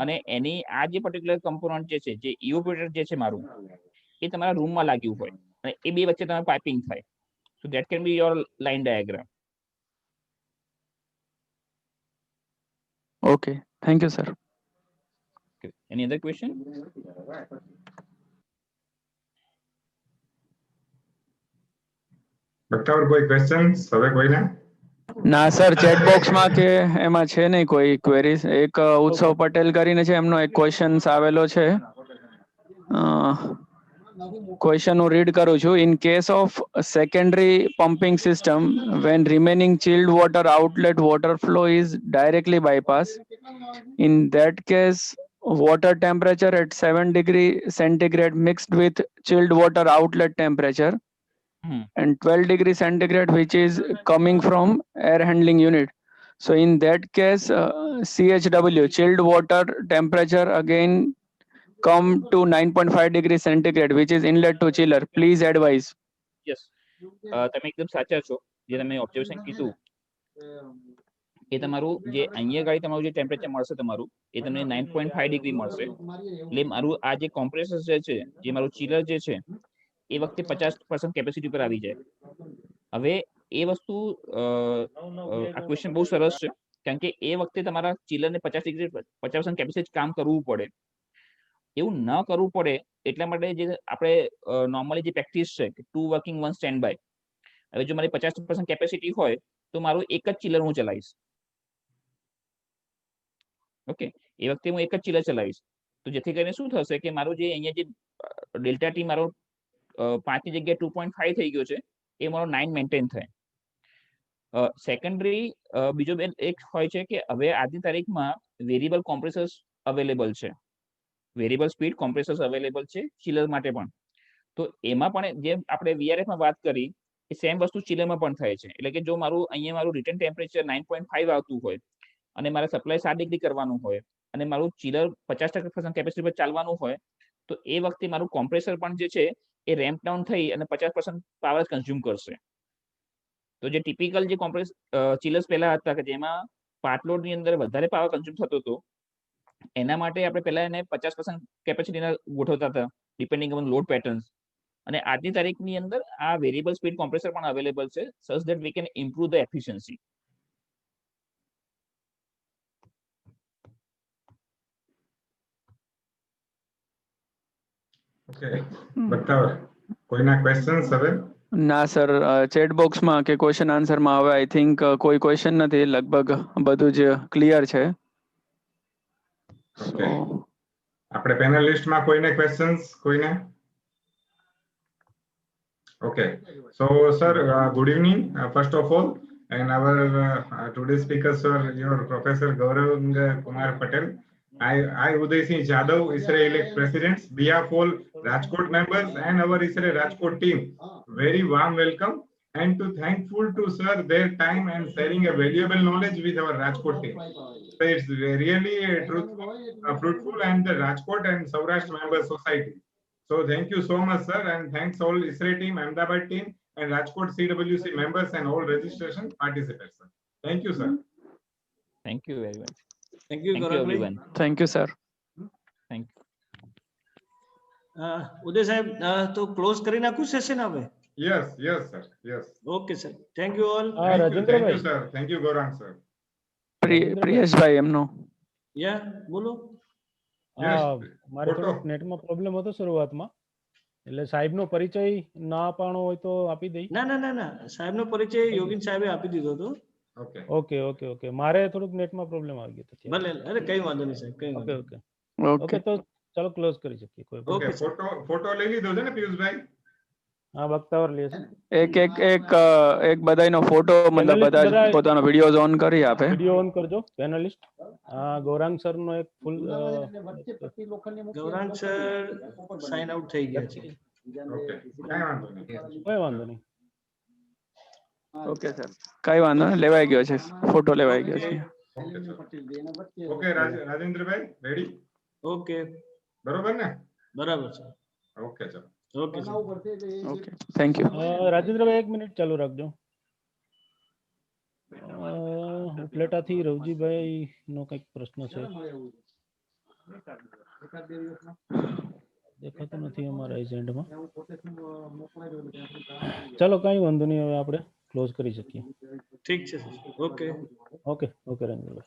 અને એની આ જે પર્ટિક્યુલર કમ્પોનન્ટ જે છે, જે ઇવોપરેટર જે છે મારું, એ તમારા રૂમમાં લાગ્યું હોય અને એ બે વચ્ચે તમારે પાઇપિંગ થાય. So that can be your line diagram. Okay. Thank you, sir. Okay. Any other question? બતાવો કોઈ ક્વેશ્ચન્સ હવે કોઈને? ના સર, ચેટ બોક્સમાં કે એમાં છે નહીં કોઈ ક્વેરીઝ. એક ઉત્સવ પટેલ કરીને છે, એમનો એક ક્વેશ્ચન્સ આવેલો છે. ક્વેશ્ચન હું રીડ કરું છું. In case of secondary pumping system when remaining chilled water outlet water flow is directly bypass, in that case water temperature at 7 degree centigrade mixed with chilled water outlet temperature and 12 degree centigrade which is coming from air handling unit. So in that case CHW chilled water temperature again come to 9.5 degree centigrade which is inlet to chiller. Please advise. Yes, તમે એકદમ સાચા છો. જે તમે observation કીધું એ તમારું જે અહીંયા ગાડી તમારું જે ટેમ્પરેચર મળશે તમારું એ તમને 9.5 ડિગ્રી મળશે. એટલે મારું આ જે કોમ્પ્રેસર જે છે, જે મારું ચિલર જે છે એ વખતે 50% કેપેસિટી પર આવી જાય. હવે એ વસ્તુ આ ક્વેશ્ચન બહુ સરસ છે, કારણ કે એ વખતે તમારા ચિલરને 50% કેપેસિટી કામ કરવું પડે. એવું ન કરવું પડે એટલા માટે જે આપણે નોર્મલી જે પ્રેક્ટિસ છે કે 2 વર્કિંગ 1 સ્ટેન્ડ બાય. હવે જો મારી 50% કેપેસિટી હોય તો મારું એક જ ચિલર હું ચલાવીશ. ઓકે, એ વખતે હું એક જ ચિલર ચલાવીશ. તો જેથી કરીને શું થશે કે મારું જે અહીંયા જે ડેલ્ટા ટી મારો 5 ની જગ્યાએ 2.5 થઈ ગયો છે, એ મારો 9 મેન્ટેન થાય. સેકન્ડરી બીજો એક હોય છે કે હવે આજની તારીખમાં વેરિયેબલ કોમ્પ્રેસર્સ અવેલેબલ છે. વેરિયેબલ સ્પીડ કોમ્પ્રેસર્સ અવેલેબલ છે ચિલર માટે પણ. તો એમાં પણ જેમ આપણે વીઆરએફમાં વાત કરી એ સેમ વસ્તુ ચિલરમાં પણ થાય છે. એટલે કે જો મારું અહીંયા મારું રિટર્ન ટેમ્પરેચર 9.5 આવતું હોય અને મારે સપ્લાય 7 ડિગ્રી કરવાનું હોય અને મારું ચિલર 50% કેપેસિટી પર ચાલવાનું હોય તો એ વખતે મારું કોમ્પ્રેસર પણ જે છે એ રેમ્પ ડાઉન થઈ અને 50% પાવર કન્ઝ્યુમ કરશે. તો જે ટિપિકલ જે ચિલર્સ પહેલા હતા કે જેમાં પાર્ટલોડની અંદર વધારે પાવર કન્ઝ્યુમ થતો હતો, એના માટે આપણે પહેલા એને 50% કેપેસિટીના ગોઠવતા હતા ડિપેન્ડિંગ ઓન લોડ પેટર્ન્સ. અને આજની તારીખની અંદર આ વેરિયેબલ સ્પીડ કોમ્પ્રેસર પણ અવેલેબલ છે સચ that we can improve the efficiency. Okay, બતાવો કોઈના ક્વેશ્ચન્સ હવે? ના સર, ચેટ બોક્સમાં કે ક્વેશ્ચન આન્સરમાં હવે આઈ થિંક કોઈ ક્વેશ્ચન નથી. લગભગ બધું જ ક્લિયર છે. ઓકે, આપણે પેનલિસ્ટમાં કોઈને ક્વેશ્ચન્સ કોઈને? Okay, so sir, good evening. First of all, and our today's speaker, sir, your Professor Gaurav Kumar Patel. I Uday Singh Jadhav, ISRE elect presidents, behalf all Rajkot members and our ISRE Rajkot team, very warm welcome and to thankful to sir their time and sharing a valuable knowledge with our Rajkot team. So it's really fruitful and the Rajkot and Saurashtra member society. So thank you so much, sir, and thanks all ISRE team, Ahmedabad team, and Rajkot CWC members and all registration participants, sir. Thank you, sir. Thank you very much. Thank you, everyone. Thank you, sir. Thank you. ઉદય સાહેબ, તો close કરી નાખું session હવે? Yes, yes, sir. Yes. Okay sir, thank you all. Thank you, sir. Thank you, Gaurang, sir. પ્રિયેશભાઈ એમનો. યા બોલો. Yes. મારે Photo. થોડોક નેટમાં problem હતો શરૂઆતમાં, એટલે સાહેબનો પરિચય ના આપવાનો હોય તો આપી દઈ. ના ના ના ના, સાહેબનો પરિચય યોગીન સાહેબે આપી દીધો હતો. Okay. ઓકે ઓકે ઓકે, મારે થોડુંક નેટમાં પ્રોબ્લેમ આવી ગયો હતો. ભલે, અરે કઈ વાંધો નહીં સાહેબ, કઈ ઓકે વાંધો ઓકે ઓકે. ઓકે, તો ચાલો ક્લોઝ કરી શકીએ. કોઈ Okay. Okay, Photo લઈ લીધો છે ને પિયુષભાઈ? હા, બખ્તાવર લે છે. એક બધાનો ફોટો મતલબ બધા જ પોતાનો વિડીયો ઓન કરી આપે. વિડીયો ઓન કરજો પેનલિસ્ટ. ગૌરાંગ સર નો એક ફૂલ ગૌરાંગ સર સાઇન આઉટ થઈ ગયા છે. Okay. કાંઈ વાંધો નહીં. કોઈ વાંધો નહીં. ઓકે સર, કઈ વાંધો નહીં, લેવાઈ ગયો છે, ફોટો લેવાઈ ગયો છે. Okay, sir. Okay, Rajendrabhai, ready? Okay, બરોબર ને? બરાબર છે. Okay, sir. Okay sir. Okay, thank you. Rajendrabhai 1 minute ચાલુ રાખજો. ઉપલેટાથી રવજીભાઈ નો કઈક પ્રશ્ન છે, દેખાતો નથી અમારા એજન્ડમાં. ચાલો કઈ વાંધો નહીં, હવે આપણે ક્લોઝ કરી શકીએ. ઠીક છે સર. ઓકે. Okay okay રંજનભાઈ.